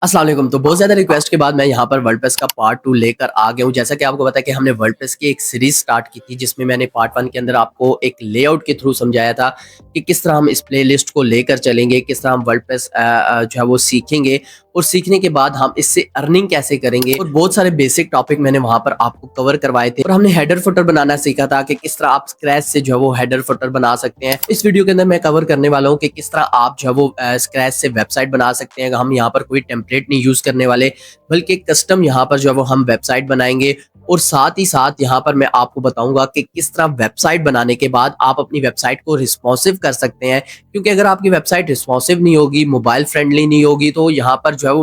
अस्सलाम वालेकुम। तो बहुत ज़्यादा रिक्वेस्ट के बाद मैं यहाँ पर वर्डप्रेस का पार्ट 2 लेकर आ गया हूँ। जैसा कि आपको पता है कि हमने वर्डप्रेस की एक सीरीज़ स्टार्ट की थी, जिसमें मैंने पार्ट 1 के अंदर आपको एक लेआउट के थ्रू समझाया था कि किस तरह हम इस प्लेलिस्ट को लेकर चलेंगे, किस तरह हम वर्डप्रेस जो है वो सीखेंगे और सीखने के बाद हम इससे अर्निंग कैसे करेंगे, और बहुत सारे बेसिक टॉपिक मैंने वहाँ पर आपको कवर करवाए थे। और हमने हेडर फुटर बनाना सीखा था कि किस तरह आप स्क्रैच से जो है वो हेडर फुटर बना सकते हैं। इस वीडियो के अंदर मैं कवर करने वाला हूँ कि किस तरह आप जो है वो स्क्रैच से वेबसाइट बना सकते हैं। हम यहाँ पर कोई टेम्पलेट नहीं यूज करने वाले, बल्कि कस्टम यहाँ पर जो है वो हम वेबसाइट बनाएंगे। और साथ ही साथ यहाँ पर मैं आपको बताऊंगा कि किस तरह वेबसाइट बनाने के बाद आप अपनी वेबसाइट को रिस्पॉन्सिव कर सकते हैं। क्योंकि अगर आपकी वेबसाइट रिस्पॉन्सिव नहीं होगी, मोबाइल फ्रेंडली नहीं होगी, तो यहाँ पर जो है वो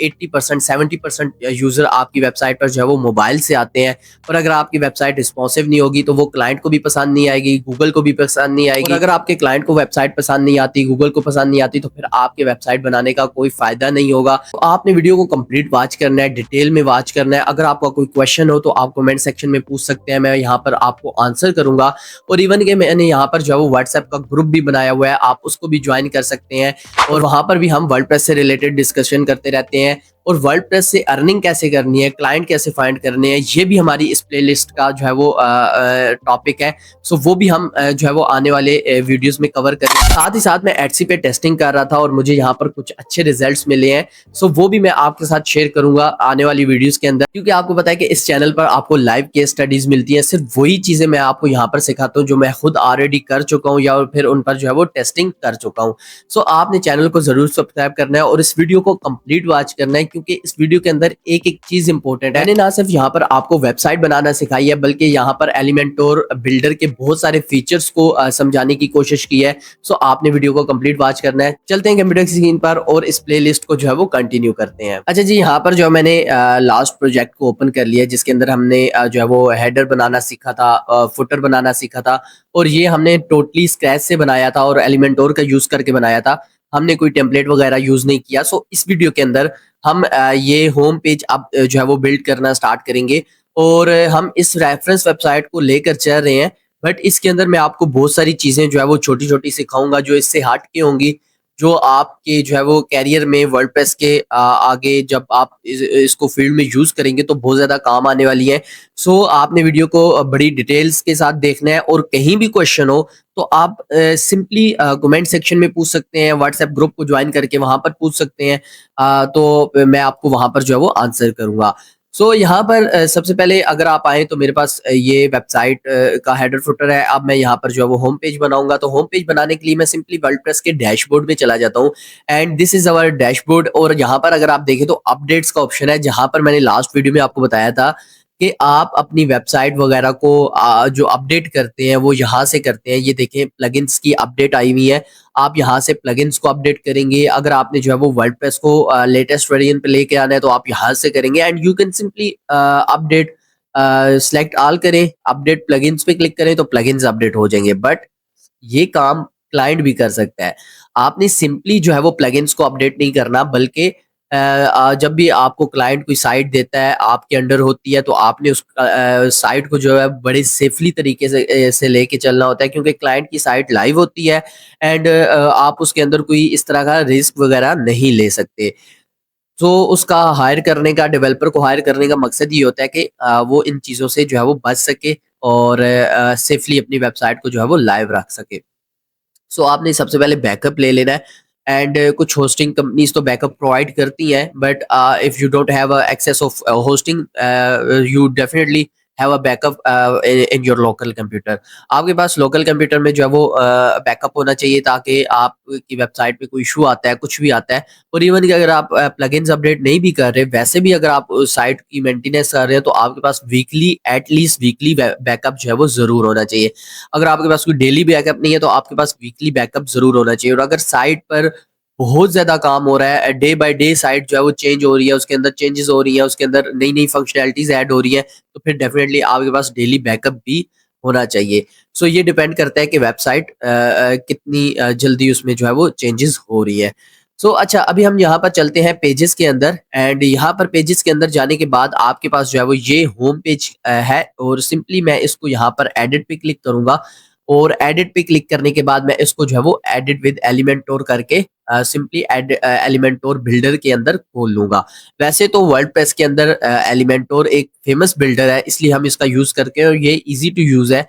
80% 70% यूजर आपकी वेबसाइट पर जो है वो मोबाइल से आते हैं। और अगर आपकी वेबसाइट रिस्पॉन्सिव नहीं होगी तो वो क्लाइंट को भी पसंद नहीं आएगी, गूगल को भी पसंद नहीं आएगी। और अगर आपके क्लाइंट को वेबसाइट पसंद नहीं आती, गूगल को पसंद नहीं आती, तो फिर आपके वेबसाइट बनाने का कोई फायदा नहीं होगा। तो आपने वीडियो को कंप्लीट वॉच करना है, डिटेल में वॉच करना है। अगर आपका कोई क्वेश्चन हो तो आप कमेंट सेक्शन में पूछ सकते हैं, मैं यहाँ पर आपको आंसर करूंगा। और इवन के मैंने यहाँ पर जो है वो व्हाट्सएप का ग्रुप भी बनाया हुआ है, आप उसको भी ज्वाइन कर सकते हैं। और वहां पर भी हम वर्डप्रेस से रिलेटेड डिस्कशन करते रहते हैं। और वर्डप्रेस से अर्निंग कैसे करनी है, क्लाइंट कैसे फाइंड करने हैं, ये भी हमारी इस प्लेलिस्ट का जो है वो टॉपिक है। सो वो भी हम जो है वो आने वाले वीडियोस में कवर करेंगे। साथ ही साथ मैं एटसी पे टेस्टिंग कर रहा था और मुझे यहाँ पर कुछ अच्छे रिजल्ट्स मिले हैं। सो वो भी मैं आपके साथ शेयर करूंगा आने वाली वीडियोस के अंदर, क्योंकि आपको पता है कि इस चैनल पर आपको लाइव केस स्टडीज मिलती हैं। सिर्फ वही चीजें मैं आपको यहाँ पर सिखाता हूँ जो मैं खुद ऑलरेडी कर चुका हूँ या फिर उन पर जो है वो टेस्टिंग कर चुका हूँ। सो आपने चैनल को जरूर सब्सक्राइब करना है और इस वीडियो को कंप्लीट वॉच करना है, क्योंकि इस वीडियो के अंदर एक एक चीज इंपॉर्टेंट है। मैंने ना सिर्फ यहाँ पर आपको वेबसाइट बनाना सिखाई है, बल्कि यहाँ पर एलिमेंटोर बिल्डर के बहुत सारे फीचर्स को समझाने की कोशिश की है। सो आपने वीडियो को कंप्लीट वॉच करना है। चलते हैं कंप्यूटर स्क्रीन पर और इस प्लेलिस्ट को जो है वो कंटिन्यू करते हैं। अच्छा जी, यहाँ पर जो मैंने लास्ट प्रोजेक्ट को ओपन कर लिया, जिसके अंदर हमने जो है वो हेडर बनाना सीखा था, फुटर बनाना सीखा था। और ये हमने टोटली स्क्रैच से बनाया था और एलिमेंटोर का यूज करके बनाया था। हमने कोई टेम्पलेट वगैरह यूज नहीं किया। सो इस वीडियो के अंदर हम ये होम पेज अब जो है वो बिल्ड करना स्टार्ट करेंगे। और हम इस रेफरेंस वेबसाइट को लेकर चल रहे हैं, बट इसके अंदर मैं आपको बहुत सारी चीजें जो है वो छोटी छोटी सिखाऊंगा जो इससे हट के होंगी, जो आपके जो है वो कैरियर में वर्डप्रेस के आगे जब आप इसको फील्ड में यूज करेंगे तो बहुत ज्यादा काम आने वाली है। सो आपने वीडियो को बड़ी डिटेल्स के साथ देखना है, और कहीं भी क्वेश्चन हो तो आप सिंपली कमेंट सेक्शन में पूछ सकते हैं, व्हाट्सएप ग्रुप को ज्वाइन करके वहां पर पूछ सकते हैं। तो मैं आपको वहां पर जो है वो आंसर करूंगा। सो यहाँ पर सबसे पहले अगर आप आए तो मेरे पास ये वेबसाइट का हेडर फुटर है। अब मैं यहाँ पर जो है वो होम पेज बनाऊंगा। तो होम पेज बनाने के लिए मैं सिंपली वर्डप्रेस के डैशबोर्ड में चला जाता हूँ, and this is our dashboard. और यहाँ पर अगर आप देखें तो अपडेट्स का ऑप्शन है, जहाँ पर मैंने लास्ट वीडियो में आपको बताया था कि आप अपनी वेबसाइट वगैरह को जो अपडेट करते हैं वो यहाँ से करते हैं। ये देखें, प्लगइन्स की अपडेट आई हुई है। आप यहाँ से प्लगइन्स को अपडेट करेंगे। अगर आपने जो है वो वर्डप्रेस को लेटेस्ट वर्जन पे लेके आना है तो आप यहाँ से करेंगे, and you can simply update select all करें, अपडेट प्लगइन्स पे क्लिक करें तो प्लगइन्स अपडेट हो जाएंगे। बट ये काम क्लाइंट भी कर सकता है। आपने सिंपली जो है वो प्लगइन्स को अपडेट नहीं करना, बल्कि जब भी आपको क्लाइंट कोई साइट देता है आपके अंडर होती है, तो आपने उस साइट को जो है बड़े सेफली तरीके से लेके चलना होता है, क्योंकि क्लाइंट की साइट लाइव होती है। एंड आप उसके अंदर कोई इस तरह का रिस्क वगैरह नहीं ले सकते। तो उसका हायर करने का, डेवलपर को हायर करने का मकसद ये होता है कि वो इन चीज़ों से जो है वो बच सके और सेफली अपनी वेबसाइट को जो है वो लाइव रख सके। सो आपने सबसे पहले बैकअप ले लेना है। एंड कुछ होस्टिंग कंपनीज तो बैकअप प्रोवाइड करती हैं, but if you don't have access of hosting, you definitely have a backup in your local computer. आपके पास लोकल कंप्यूटर में जो है वो बैकअप होना चाहिए, ताकि आपकी वेबसाइट पे कोई इशू आता है, कुछ भी आता है। और इवन कि अगर आप प्लगइन्स अपडेट नहीं भी कर रहे, वैसे भी अगर आप साइट की मेंटेनेंस कर रहे हैं, तो आपके पास वीकली, एटलीस्ट वीकली बैकअप जो है वो जरूर होना चाहिए। अगर आपके पास कोई डेली बैकअप नहीं है तो आपके पास वीकली बैकअप जरूर होना चाहिए। और अगर साइट पर बहुत ज्यादा काम हो रहा है, डे बाय डे साइट जो है वो चेंज हो रही है, उसके अंदर चेंजेस हो रही है, उसके अंदर नई नई फंक्शनैलिटीज ऐड हो रही है, तो फिर डेफिनेटली आपके पास डेली बैकअप भी होना चाहिए। सो ये डिपेंड करता है कि वेबसाइट कितनी जल्दी उसमें जो है वो चेंजेस हो रही है। सो अच्छा, अभी हम यहाँ पर चलते हैं पेजेस के अंदर। एंड यहाँ पर पेजेस के अंदर जाने के बाद आपके पास जो है वो ये होम पेज है, और सिंपली मैं इसको यहाँ पर एडिट पे क्लिक करूंगा। और एडिट पे क्लिक करने के बाद मैं इसको जो है वो एडिट विद एलिमेंटोर करके सिंपली एड एलिमेंटोर बिल्डर के अंदर खोल लूंगा। वैसे तो वर्डप्रेस के अंदर एलिमेंटोर एक फेमस बिल्डर है, इसलिए हम इसका यूज करके, और ये इजी टू यूज है।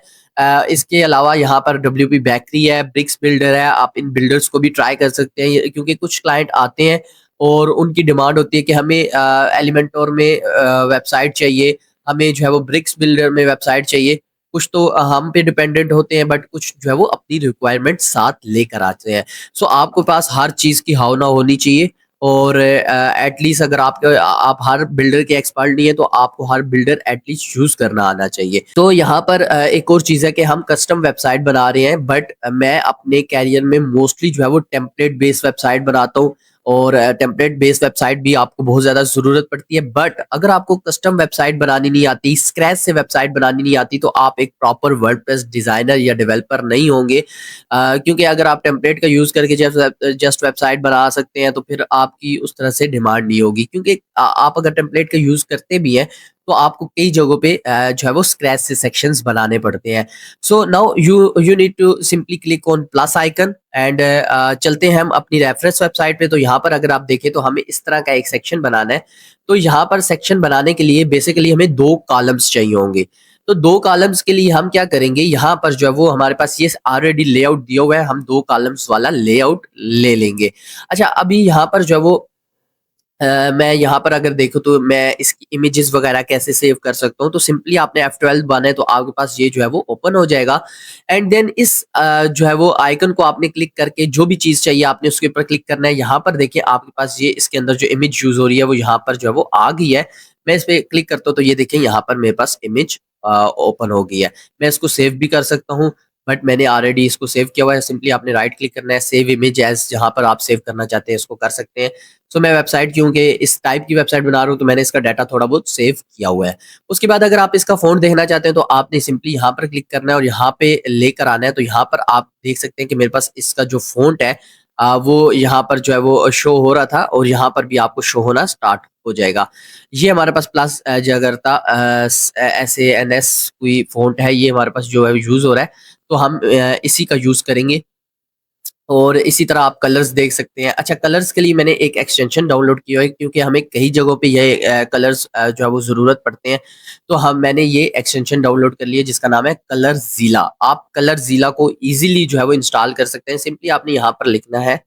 इसके अलावा यहाँ पर WP बैकरी है, ब्रिक्स बिल्डर है, आप इन बिल्डर्स को भी ट्राई कर सकते हैं, क्योंकि कुछ क्लाइंट आते हैं और उनकी डिमांड होती है कि हमें एलिमेंटोर में वेबसाइट चाहिए, हमें जो है वो ब्रिक्स बिल्डर में वेबसाइट चाहिए। कुछ तो हम पे डिपेंडेंट होते हैं, बट कुछ जो है वो अपनी रिक्वायरमेंट साथ लेकर आते हैं। सो आपके पास हर चीज़ की हाव ना होनी चाहिए, और एटलीस्ट अगर आप हर बिल्डर के एक्सपर्ट नहीं है तो आपको हर बिल्डर एटलीस्ट यूज करना आना चाहिए। तो यहाँ पर एक और चीज़ है कि हम कस्टम वेबसाइट बना रहे हैं, बट मैं अपने कैरियर में मोस्टली जो है वो टेम्पलेट बेस्ड वेबसाइट बनाता हूँ, और टेम्पलेट बेस्ड वेबसाइट भी आपको बहुत ज़्यादा ज़रूरत पड़ती है। बट अगर आपको कस्टम वेबसाइट बनानी नहीं आती, स्क्रैच से वेबसाइट बनानी नहीं आती, तो आप एक प्रॉपर वर्डप्रेस डिज़ाइनर या डेवलपर नहीं होंगे। क्योंकि अगर आप टेम्पलेट का यूज़ करके जस्ट वेबसाइट बना सकते हैं तो फिर आपकी उस तरह से डिमांड नहीं होगी, क्योंकि आप अगर टेम्पलेट का यूज़ करते भी हैं तो आपको कई जगहों पे जो है वो स्क्रैच से सेक्शंस बनाने पड़ते हैं। So now you need to simply click on plus icon and चलते हैं हम अपनी रेफरेंस वेबसाइट पे। तो यहाँ पर अगर आप देखें तो हमें इस तरह का एक सेक्शन बनाना है। तो यहाँ पर सेक्शन बनाने के लिए बेसिकली हमें 2 कॉलम्स चाहिए होंगे। तो 2 कॉलम्स के लिए हम क्या करेंगे, यहाँ पर जो है वो हमारे पास ये ऑलरेडी लेआउट दिया हुआ है, हम 2 कॉलम्स वाला लेआउट ले लेंगे। अच्छा, अभी यहाँ पर जो है वो मैं यहाँ पर अगर देखूँ तो मैं इसकी इमेजेस वगैरह कैसे सेव कर सकता हूँ। तो सिंपली आपने F12 दबाना है तो आपके पास ये जो है वो ओपन हो जाएगा। एंड देन इस जो है वो आइकन को आपने क्लिक करके जो भी चीज़ चाहिए आपने उसके ऊपर क्लिक करना है। यहाँ पर देखिए आपके पास ये इसके अंदर जो इमेज यूज़ हो रही है वो यहाँ पर जो है वो आ गई है। मैं इस पे क्लिक करता हूँ तो ये देखिए यहाँ पर मेरे पास इमेज ओपन हो गई है। मैं इसको सेव भी कर सकता हूँ, बट मैंने ऑलरेडी इसको सेव किया हुआ है। सिंपली आपने राइट क्लिक करना है, सेव इमेज एज़, जहाँ पर आप सेव करना चाहते हैं इसको कर सकते हैं। सो मैं वेबसाइट, क्योंकि इस टाइप की वेबसाइट बना रहा हूँ तो मैंने इसका डाटा थोड़ा बहुत सेव किया हुआ है। उसके बाद अगर आप इसका फ़ॉन्ट देखना चाहते हैं तो आपने सिंपली यहाँ पर क्लिक करना है और यहाँ पे लेकर आना है। तो यहाँ पर आप देख सकते हैं कि मेरे पास इसका जो फ़ॉन्ट है वो यहाँ पर जो है वो शो हो रहा था, और यहाँ पर भी आपको शो होना स्टार्ट हो जाएगा। ये हमारे पास प्लस जगरता SANS कोई फ़ॉन्ट है, ये हमारे पास जो है यूज़ हो रहा है। तो हम इसी का यूज़ करेंगे। और इसी तरह आप कलर्स देख सकते हैं। अच्छा, कलर्स के लिए मैंने एक एक्सटेंशन डाउनलोड किया है, क्योंकि हमें कई जगहों पे ये कलर्स जो है वो ज़रूरत पड़ते हैं। तो मैंने ये एक्सटेंशन डाउनलोड कर लिया जिसका नाम है कलरज़ीला। आप कलरज़ीला को ईज़िली जो है वो इंस्टॉल कर सकते हैं। सिंपली आपने यहाँ पर लिखना है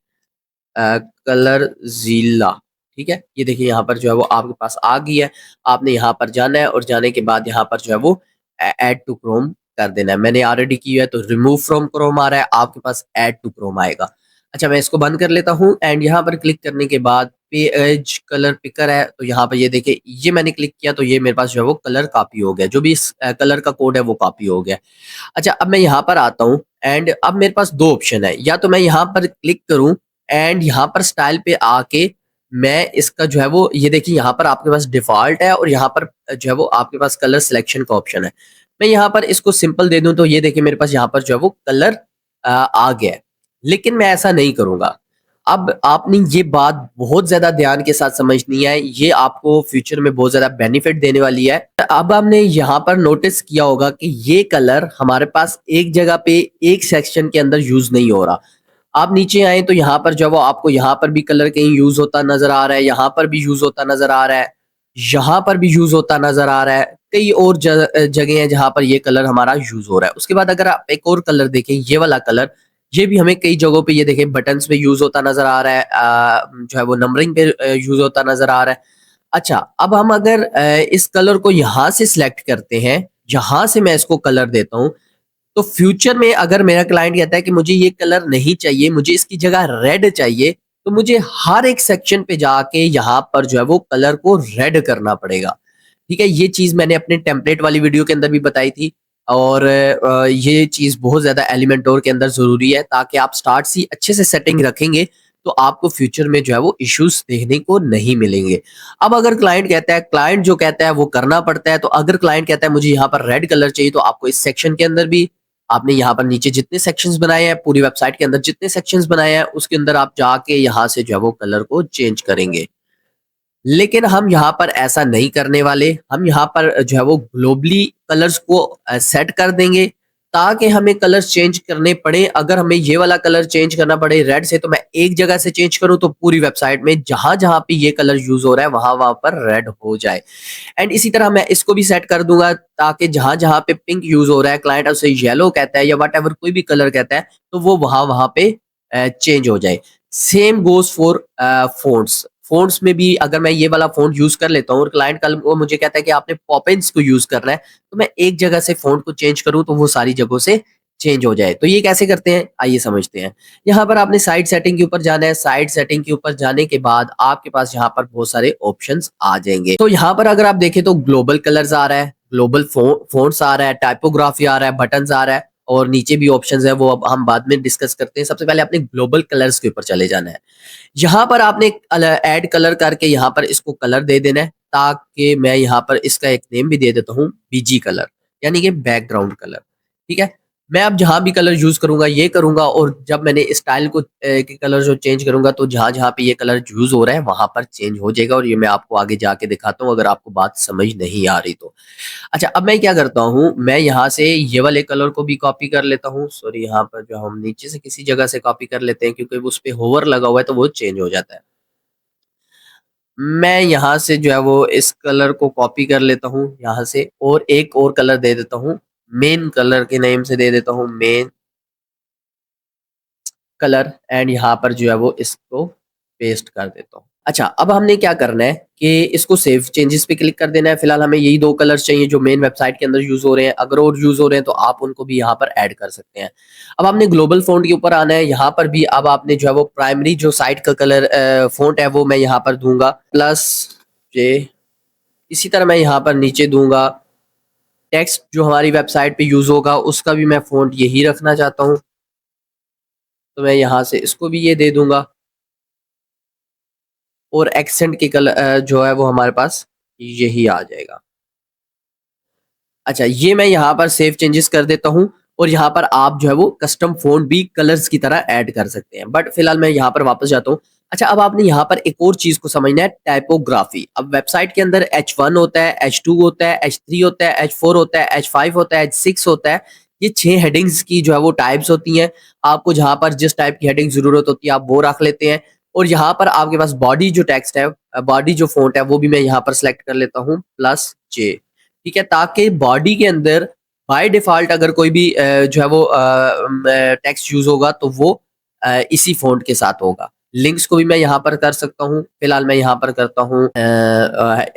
कलरज़ीला, ठीक है? ये देखिए यहाँ पर जो है वो आपके पास आ गई है। आपने यहाँ पर जाना है और जाने के बाद यहाँ पर जो है वो ऐड टू क्रोम कर देना है। मैंने ऑलरेडी किया है तो रिमूव फ्रॉम क्रोम आ रहा है, आपके पास ऐड टू क्रोम आएगा। अच्छा, मैं इसको बंद कर लेता हूँ एंड यहाँ पर क्लिक करने के बाद पेज कलर पिकर है, तो यहाँ पर ये देखिए ये मैंने क्लिक किया तो ये मेरे पास जो है वो कलर कॉपी हो गया। जो भी इस कलर का कोड है वो कॉपी हो गया। अच्छा, अब मैं यहाँ पर आता हूँ एंड अब मेरे पास 2 ऑप्शन है, या तो मैं यहाँ पर क्लिक करूँ एंड यहाँ पर स्टाइल पे आके मैं इसका जो है वो, ये देखिए यहाँ पर आपके पास डिफ़ॉल्ट है और यहाँ पर जो है वो आपके पास कलर सिलेक्शन का ऑप्शन है। मैं यहाँ पर इसको सिंपल दे दूँ तो ये देखिए मेरे पास यहाँ पर जो है वो कलर आ गया है। लेकिन मैं ऐसा नहीं करूँगा। अब आपने ये बात बहुत ज़्यादा ध्यान के साथ समझनी है, ये आपको फ्यूचर में बहुत ज़्यादा बेनिफिट देने वाली है। अब आपने यहाँ पर नोटिस किया होगा कि ये कलर हमारे पास एक जगह पे एक सेक्शन के अंदर यूज़ नहीं हो रहा। आप नीचे आए तो यहाँ पर जो है वो आपको यहाँ पर भी कलर कहीं यूज़ होता नज़र आ रहा है, यहाँ पर भी यूज़ होता नज़र आ रहा है, यहाँ पर भी यूज़ होता नज़र आ रहा है। कई और जगह हैं जहाँ पर ये कलर हमारा यूज़ हो रहा है। उसके बाद अगर आप एक और कलर देखें, ये वाला कलर, ये भी हमें कई जगहों पे ये देखें बटन्स पे यूज़ होता नज़र आ रहा है, जो है वो नंबरिंग पे यूज़ होता नज़र आ रहा है। अच्छा, अब हम अगर इस कलर को यहाँ से सिलेक्ट करते हैं, यहाँ से मैं इसको कलर देता हूँ, तो फ्यूचर में अगर मेरा क्लाइंट कहता है कि मुझे ये कलर नहीं चाहिए, मुझे इसकी जगह रेड चाहिए, तो मुझे हर एक सेक्शन पे जाके यहाँ पर जो है वो कलर को रेड करना पड़ेगा। ठीक है? ये चीज़ मैंने अपने टेम्पलेट वाली वीडियो के अंदर भी बताई थी, और ये चीज़ बहुत ज़्यादा एलिमेंटोर के अंदर ज़रूरी है, ताकि आप स्टार्ट से ही अच्छे से सेटिंग रखेंगे तो आपको फ्यूचर में जो है वो इश्यूज़ देखने को नहीं मिलेंगे। अब अगर क्लाइंट जो कहता है वो करना पड़ता है। तो अगर क्लाइंट कहता है मुझे यहाँ पर रेड कलर चाहिए, तो आपको इस सेक्शन के अंदर भी, आपने यहाँ पर नीचे जितने सेक्शंस बनाए हैं, पूरी वेबसाइट के अंदर जितने सेक्शंस बनाए हैं, उसके अंदर आप जाके यहाँ से जो है वो कलर को चेंज करेंगे। लेकिन हम यहाँ पर ऐसा नहीं करने वाले। हम यहाँ पर जो है वो ग्लोबली कलर्स को सेट कर देंगे, ताकि हमें कलर चेंज करने पड़े। अगर हमें ये वाला कलर चेंज करना पड़े रेड से, तो मैं एक जगह से चेंज करूँ तो पूरी वेबसाइट में जहाँ-जहाँ पे ये कलर यूज़ हो रहा है वहाँ-वहाँ पर रेड हो जाए। एंड इसी तरह मैं इसको भी सेट कर दूँगा ताकि जहाँ-जहाँ पे पिंक यूज़ हो रहा है, क्लाइंट उसे येलो कहता है या व्हाटएवर कोई भी कलर कहता है, तो वो वहाँ-वहाँ पे चेंज हो जाए। Same goes for fonts. Fonts में भी अगर मैं ये वाला फ़ॉन्ट यूज़ कर लेता हूँ और क्लाइंट कल को मुझे कहता है कि आपने पॉपिन्स को यूज़ करना है, तो मैं एक जगह से फ़ॉन्ट को चेंज करूँ तो वो सारी जगहों से चेंज हो जाए। तो ये कैसे करते हैं? आइए समझते हैं। यहाँ पर आपने साइड सेटिंग के ऊपर जाना है। साइड सेटिंग के ऊपर जाने के बाद आपके पास यहाँ पर बहुत सारे ऑप्शंस आ जाएँगे। तो यहाँ पर अगर आप देखें तो ग्लोबल कलर्स आ रहा है, ग्लोबल फ़ॉन्ट्स आ रहा है, टाइपोग्राफी आ रहा है, बटन्स आ रहा है और नीचे भी ऑप्शंस है, वो अब हम बाद में डिस्कस करते हैं। सबसे पहले आपने ग्लोबल कलर्स के ऊपर चले जाना है। यहाँ पर आपने ऐड कलर करके यहाँ पर इसको कलर दे देना है, ताकि मैं यहाँ पर इसका एक नेम भी दे देता हूँ, बीजी कलर, यानी कि बैकग्राउंड कलर। ठीक है? मैं अब जहाँ भी कलर यूज़ करूँगा ये करूँगा, और जब मैंने स्टाइल को के कलर जो चेंज करूँगा तो जहाँ-जहाँ पे ये कलर यूज़ हो रहा है वहाँ पर चेंज हो जाएगा, और ये मैं आपको आगे जाके दिखाता हूँ अगर आपको बात समझ नहीं आ रही तो। अच्छा, अब मैं क्या करता हूँ, मैं यहाँ से ये वाले कलर को भी कॉपी कर लेता हूँ। सॉरी, यहाँ पर जो हम नीचे से किसी जगह से कॉपी कर लेते हैं क्योंकि उस पे होवर लगा हुआ है तो वो चेंज हो जाता है। मैं यहाँ से जो है वो इस कलर को कॉपी कर लेता हूँ यहाँ से, और एक और कलर दे देता हूँ, मेन कलर के नेम से दे देता हूँ मेन कलर, एंड यहाँ पर जो है वो इसको पेस्ट कर देता हूँ। अच्छा, अब हमने क्या करना है कि इसको सेव चेंजेस पे क्लिक कर देना है। फिलहाल हमें यही 2 कलर्स चाहिए जो मेन वेबसाइट के अंदर यूज़ हो रहे हैं। अगर और यूज़ हो रहे हैं तो आप उनको भी यहाँ पर ऐड कर सकते हैं। अब आपने ग्लोबल फ़ॉन्ट के ऊपर आना है। यहाँ पर भी अब आपने जो है वो प्राइमरी जो साइट का कलर फ़ॉन्ट है वो मैं यहाँ पर दूँगा प्लस जे। इसी तरह मैं यहाँ पर नीचे दूँगा टेक्स्ट जो हमारी वेबसाइट पे यूज़ होगा उसका भी मैं फ़ॉन्ट यही रखना चाहता हूँ। तो मैं यहाँ से इसको भी ये दे दूँगा, और एक्सेंट की जो है वो हमारे पास यही आ जाएगा। अच्छा, ये मैं यहाँ पर सेव चेंजेस कर देता हूँ, और यहाँ पर आप जो है वो कस्टम फ़ॉन्ट भी कलर्स की तरह ऐड कर सकते हैं। बट फिलहाल मैं यहाँ पर वापस जाता हूँ। अच्छा, अब आपने यहाँ पर एक और चीज़ को समझना है, टाइपोग्राफी। अब वेबसाइट के अंदर H1 होता है, H2 होता है, H3 होता है, H4 होता है, H5 होता है, H6 होता है। ये 6 हेडिंग्स की जो है वो टाइप्स होती हैं। आपको जहाँ पर जिस टाइप की हेडिंग ज़रूरत होती है आप वो रख लेते हैं, और यहाँ पर आपके पास बॉडी जो टेक्स्ट है, बॉडी जो फ़ॉन्ट है वो भी मैं यहाँ पर सेलेक्ट कर लेता हूँ +J। ठीक है? ताकि बॉडी के अंदर बाय डिफ़ॉल्ट अगर कोई भी जो है वो टेक्स्ट यूज़ होगा तो वो इसी फ़ॉन्ट के साथ होगा। लिंक्स को भी मैं यहाँ पर कर सकता हूँ। फ़िलहाल मैं यहाँ पर करता हूँ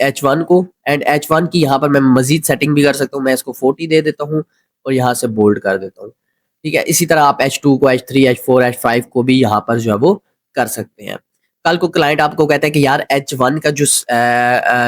H1 को, एंड H1 की यहाँ पर मैं मज़ीद सेटिंग भी कर सकता हूँ। मैं इसको 40 दे देता हूँ और यहाँ से बोल्ड कर देता हूँ। ठीक है? इसी तरह आप H2 को, H3, H4, H5 को भी यहाँ पर जो है वो कर सकते हैं। कल को क्लाइंट आपको कहता है कि यार H1 का जो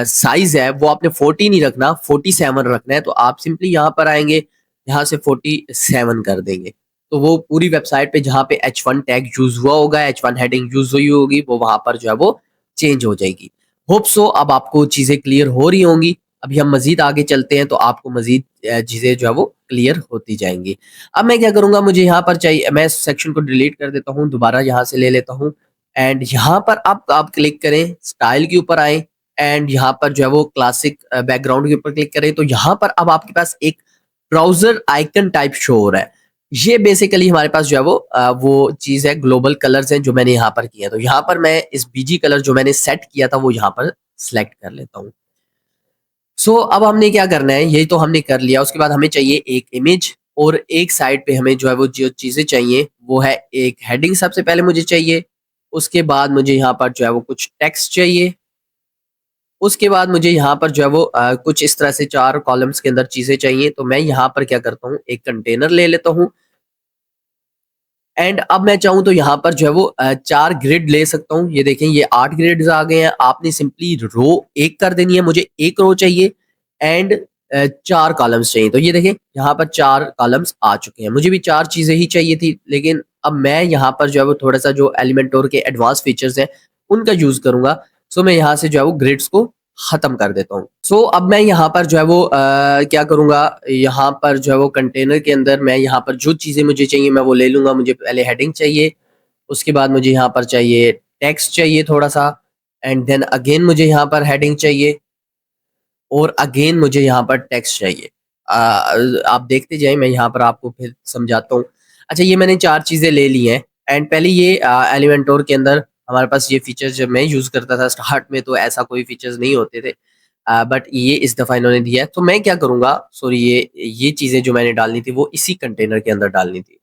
साइज़ है वो आपने 40 नहीं रखना, 47 रखना है, तो आप सिंपली यहाँ पर आएँगे, यहाँ से 47 कर देंगे। तो वो पूरी वेबसाइट पे जहाँ पे H1 टैग यूज़ हुआ होगा, H1 हेडिंग यूज़ हुई होगी, वो वहाँ पर जो है वो चेंज हो जाएगी। होप सो अब आपको चीज़ें क्लियर हो रही होंगी। अभी हम मज़ीद आगे चलते हैं तो आपको मज़ीद चीज़ें जो है वो क्लियर होती जाएँगी। अब मैं क्या करूँगा, मुझे यहाँ पर चाहिए, मैं इस सेक्शन को डिलीट कर देता हूँ, दोबारा यहाँ से ले लेता हूँ, एंड यहाँ पर आप क्लिक करें, स्टाइल के ऊपर आएँ, एंड यहाँ पर जो है वो क्लासिक बैकग्राउंड के ऊपर क्लिक करें, तो यहाँ पर अब आपके पास एक ब्राउज़र आइकन टाइप शो हो रहा है। ये बेसिकली हमारे पास जो है वो चीज़ है, ग्लोबल कलर्स हैं जो मैंने यहाँ पर किया है। तो यहाँ पर मैं इस बीजी कलर जो मैंने सेट किया था वो यहाँ पर सेलेक्ट कर लेता हूँ। सो अब हमने क्या करना है, यही तो हमने कर लिया। उसके बाद हमें चाहिए एक इमेज, और एक साइड पे हमें जो है वो जो चीज़ें चाहिए वो है एक हेडिंग सबसे पहले मुझे चाहिए। उसके बाद मुझे यहाँ पर जो है वो कुछ टेक्स्ट चाहिए। उसके बाद मुझे यहाँ पर जो है वो कुछ इस तरह से 4 कॉलम्स के अंदर चीज़ें चाहिए। तो मैं यहाँ पर क्या करता हूँ, एक कंटेनर ले लेता हूँ, एंड अब मैं चाहूँ तो यहाँ पर जो है वो 4 ग्रिड ले सकता हूँ। ये देखें, ये 8 ग्रिड्स आ गए हैं। आपने सिंपली रो 1 कर देनी है। मुझे 1 रो चाहिए, एंड 4 कॉलम्स चाहिए। तो ये देखें, यहाँ पर 4 कॉलम्स आ चुके हैं। मुझे भी 4 चीज़ें ही चाहिए थी, लेकिन अब मैं यहाँ पर जो है वो थोड़ा-सा जो एलिमेंटोर के एडवांस फीचर्स हैं, उनका यूज़ करूँगा। सो मैं यहाँ से जो है वो ग्रिड्स को ख़त्म कर देता हूँ। सो अब मैं यहाँ पर जो है वो क्या करूँगा, यहाँ पर जो है वो कंटेनर के अंदर मैं यहाँ पर जो चीज़ें मुझे चाहिए मैं वो ले लूँगा। मुझे पहले हेडिंग चाहिए, उसके बाद मुझे यहाँ पर चाहिए टेक्स्ट चाहिए थोड़ा-सा, एंड देन अगेन मुझे यहाँ पर हेडिंग चाहिए, और अगेन मुझे यहाँ पर टेक्स्ट चाहिए। आप देखते जाएँ, मैं यहाँ पर आपको फिर समझाता हूँ। अच्छा, ये मैंने 4 चीज़ें ले ली हैं एंड पहले ये एलिमेंटोर के अंदर हमारे पास ये फीचर्स जब मैं यूज़ करता था स्टार्ट में तो ऐसा कोई फीचर्स नहीं होते थे। बट ये इस दफ़ा इन्होंने दिया है, तो मैं क्या करूँगा, सॉरी, ये चीज़ें जो मैंने डालनी थी वो इसी कंटेनर के अंदर डालनी थी।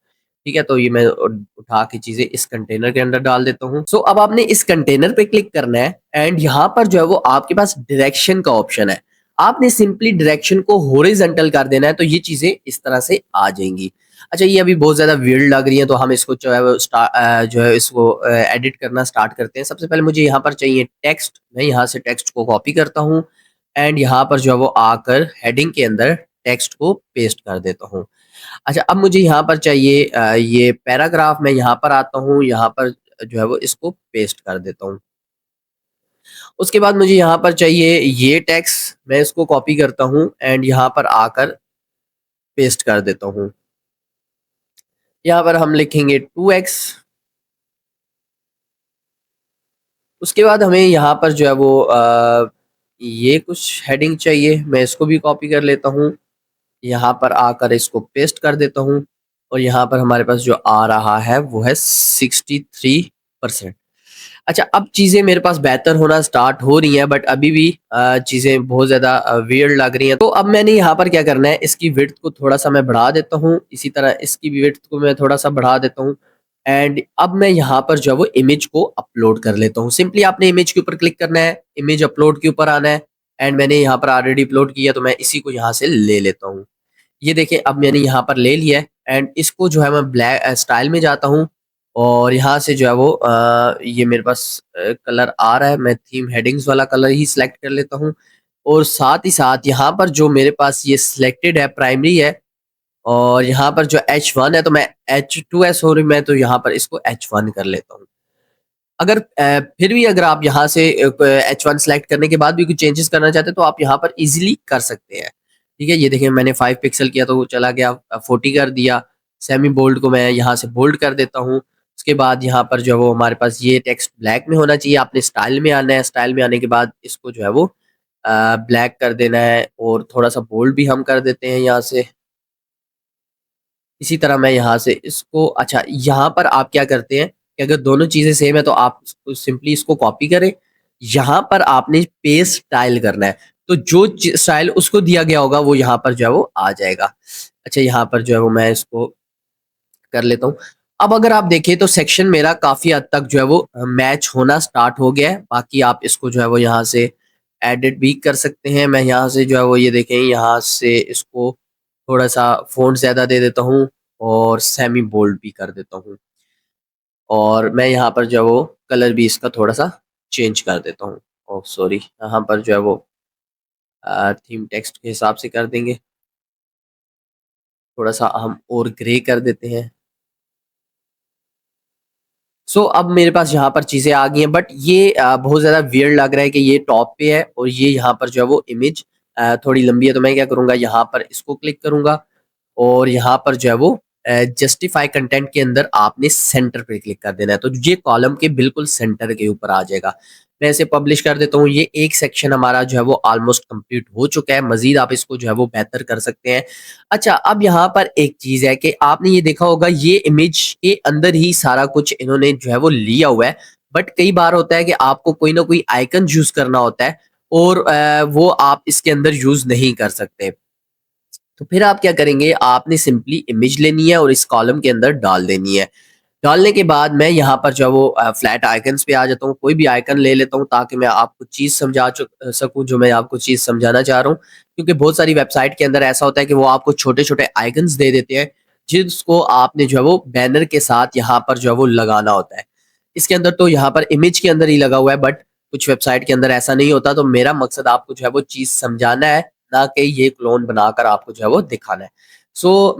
ठीक है, तो ये मैं उठा के चीज़ें इस कंटेनर के अंदर डाल देता हूँ। सो अब आपने इस कंटेनर पे क्लिक करना है एंड यहाँ पर जो है वो आपके पास डायरेक्शन का ऑप्शन है। आपने सिंपली डायरेक्शन को हॉरिजॉन्टल कर देना है, तो ये चीज़ें इस तरह से आ जाएँगी। अच्छा, ये अभी बहुत ज़्यादा वियर्ड लग रही है, तो हम इसको जो है वो जो है इसको एडिट करना स्टार्ट करते हैं। सबसे पहले मुझे यहाँ पर चाहिए टेक्स्ट। मैं यहाँ से टेक्स्ट को कॉपी करता हूँ एंड यहाँ पर जो है वो आकर हेडिंग के अंदर टेक्स्ट को पेस्ट कर देता हूँ। अच्छा, अब मुझे यहाँ पर चाहिए ये पैराग्राफ। मैं यहाँ पर आता हूँ, यहाँ पर जो है वो इसको पेस्ट कर देता हूँ। उसके बाद मुझे यहाँ पर चाहिए ये टेक्स्ट। मैं इसको कॉपी करता हूँ एंड यहाँ पर आकर पेस्ट कर देता हूँ। यहाँ पर हम लिखेंगे 2x। उसके बाद हमें यहाँ पर जो है वो ये कुछ हेडिंग चाहिए। मैं इसको भी कॉपी कर लेता हूँ, यहाँ पर आकर इसको पेस्ट कर देता हूँ और यहाँ पर हमारे पास जो आ रहा है वो है 63%। अच्छा, अब चीज़ें मेरे पास बेहतर होना स्टार्ट हो रही हैं, बट अभी भी चीज़ें बहुत ज़्यादा वियर्ड लग रही हैं। तो अब मैंने यहाँ पर क्या करना है, इसकी विड्थ को थोड़ा सा मैं बढ़ा देता हूँ, इसी तरह इसकी भी विड्थ को मैं थोड़ा सा बढ़ा देता हूँ एंड अब मैं यहाँ पर जो है वो इमेज को अपलोड कर लेता हूँ। सिंपली आपने इमेज के ऊपर क्लिक करना है, इमेज अपलोड के ऊपर आना है एंड मैंने यहाँ पर ऑलरेडी अपलोड किया, तो मैं इसी को यहाँ से ले लेता हूँ। ये देखिए, अब मैंने यहाँ पर ले लिया है एंड इसको जो है मैं ब्लैक स्टाइल में जाता हूँ और यहाँ से जो है वो ये मेरे पास कलर आ रहा है। मैं थीम हेडिंग्स वाला कलर ही सिलेक्ट कर लेता हूँ और साथ ही साथ यहाँ पर जो मेरे पास ये सिलेक्टेड है प्राइमरी है और यहाँ पर जो H1 है, तो मैं H2 है, सॉरी, मैं तो यहाँ पर इसको H1 कर लेता हूँ। अगर फिर भी अगर आप यहाँ से H1 सेलेक्ट करने के बाद भी कुछ चेंजेस करना चाहते हैं तो आप यहाँ पर इजीली कर सकते हैं। ठीक है, ये देखिए मैंने 5 पिक्सल किया तो वो चला गया, 40 कर दिया। सेमी बोल्ड को मैं यहाँ से बोल्ड कर देता हूँ। उसके बाद यहाँ पर जो है वो हमारे पास ये टेक्स्ट ब्लैक में होना चाहिए। आपने स्टाइल में आना है, स्टाइल में आने के बाद इसको जो है वो ब्लैक कर देना है और थोड़ा सा बोल्ड भी हम कर देते हैं यहाँ से। इसी तरह मैं यहाँ से इसको, अच्छा, यहाँ पर आप क्या करते हैं कि अगर दोनों चीज़ें सेम है तो आप सिंपली इसको कॉपी करें। यहाँ पर आपने पेस्ट स्टाइल करना है, तो जो स्टाइल उसको दिया गया होगा वो यहाँ पर जो है वो आ जाएगा। अच्छा, यहाँ पर जो है वो मैं इसको कर लेता हूँ। अब अगर आप देखें तो सेक्शन मेरा काफ़ी हद तक जो है वो मैच होना स्टार्ट हो गया है। बाकी आप इसको जो है वो यहाँ से एडिट भी कर सकते हैं। मैं यहाँ से जो है वो ये देखें, यहाँ से इसको थोड़ा सा फ़ॉन्ट ज़्यादा दे देता हूँ और सेमी बोल्ड भी कर देता हूँ और मैं यहाँ पर जो है वो कलर भी इसका थोड़ा सा चेंज कर देता हूँ। ओह सॉरी, यहाँ पर जो है वो थीम टेक्स्ट के हिसाब से कर देंगे। थोड़ा सा हम और ग्रे कर देते हैं। अब मेरे पास यहाँ पर चीज़ें आ गई हैं, बट ये बहुत ज़्यादा वियर्ड लग रहा है कि ये टॉप पे है और ये यहाँ पर जो है वो इमेज थोड़ी लंबी है। तो मैं क्या करूँगा, यहाँ पर इसको क्लिक करूँगा और यहाँ पर जो है वो जस्टिफाई कंटेंट के अंदर आपने सेंटर पे क्लिक कर देना है, तो ये कॉलम के बिल्कुल सेंटर के ऊपर आ जाएगा। मैं इसे पब्लिश कर देता हूँ। ये एक सेक्शन हमारा जो है वो ऑलमोस्ट कंप्लीट हो चुका है। मजीद आप इसको जो है वो बेहतर कर सकते हैं। अच्छा, अब यहाँ पर एक चीज़ है कि आपने ये देखा होगा, ये इमेज के अंदर ही सारा कुछ इन्होंने जो है वो लिया हुआ है, बट कई बार होता है कि आपको कोई ना कोई आइकन यूज करना होता है और वो आप इसके अंदर यूज नहीं कर सकते। तो फिर आप क्या करेंगे, आपने सिंपली इमेज लेनी है और इस कॉलम के अंदर डाल देनी है। डालने के बाद मैं यहाँ पर जो है वो फ्लैट आइकन्स पे आ जाता हूँ। कोई भी आइकन ले लेता हूँ ताकि मैं आपको चीज़ समझा सकूँ जो मैं आपको चीज़ समझाना चाह रहा हूँ। क्योंकि बहुत सारी वेबसाइट के अंदर ऐसा होता है कि वो आपको छोटे-छोटे आइकन्स दे देते हैं, जिसको आपने जो है वो बैनर के साथ यहाँ पर जो है वो लगाना होता है। इसके अंदर तो यहाँ पर इमेज के अंदर ही लगा हुआ है, बट कुछ वेबसाइट के अंदर ऐसा नहीं होता। तो मेरा मकसद आपको जो है वो चीज़ समझाना है, ना कि ये क्लोन बनाकर आपको जो है वो दिखाना है।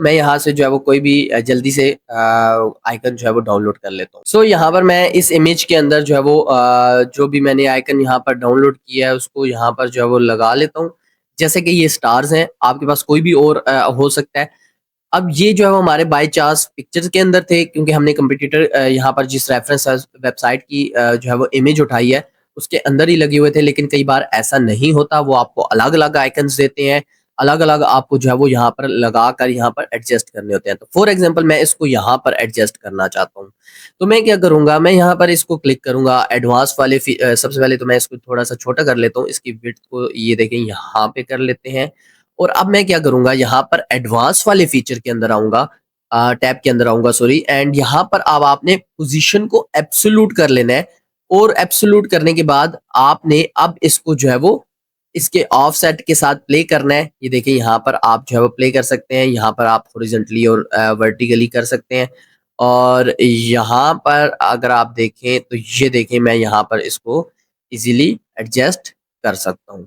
मैं यहाँ से जो है वो कोई भी जल्दी से आइकन जो है वो डाउनलोड कर लेता हूँ। यहाँ पर मैं इस इमेज के अंदर जो है वो जो भी मैंने आइकन यहाँ पर डाउनलोड किया है उसको यहाँ पर जो है वो लगा लेता हूँ। जैसे कि ये स्टार्स हैं, आपके पास कोई भी और हो सकता है। अब ये जो है वो हमारे बाय चांस पिक्चर्स के अंदर थे, क्योंकि हमने कंपटीटर यहाँ पर जिस रेफरेंस वेबसाइट की जो है वो इमेज उठाई है उसके अंदर ही लगे हुए थे। लेकिन कई बार ऐसा नहीं होता, वो आपको अलग अलग आइकन्स देते हैं। अलग-अलग आपको जो है वो यहाँ पर लगाकर यहाँ पर एडजस्ट करने होते हैं। तो फॉर एग्ज़ाम्पल मैं इसको यहाँ पर एडजस्ट करना चाहता हूँ। तो मैं क्या करूँगा, मैं यहाँ पर इसको क्लिक करूँगा एडवांस वाले सबसे पहले तो मैं इसको थोड़ा-सा छोटा कर लेता हूँ। इसकी विड्थ को ये देखें यहाँ पे कर लेते हैं। और अब मैं क्या करूँगा, यहाँ पर एडवांस वाले फीचर के अंदर आऊँगा, टैब के अंदर आऊँगा सॉरी, एंड यहाँ पर अब आपने पोज़ीशन को एब्सोल्यूट कर लेना है। और एब्सोल्यूट करने के बाद आपने अब इसको जो है वो इसके ऑफसेट के साथ प्ले करना है। ये देखिए यहाँ पर आप जो है वो प्ले कर सकते हैं। यहाँ पर आप हॉरिजॉन्टली और वर्टिकली कर सकते हैं। और यहाँ पर अगर आप देखें तो ये देखें मैं यहाँ पर इसको इजीली एडजस्ट कर सकता हूँ।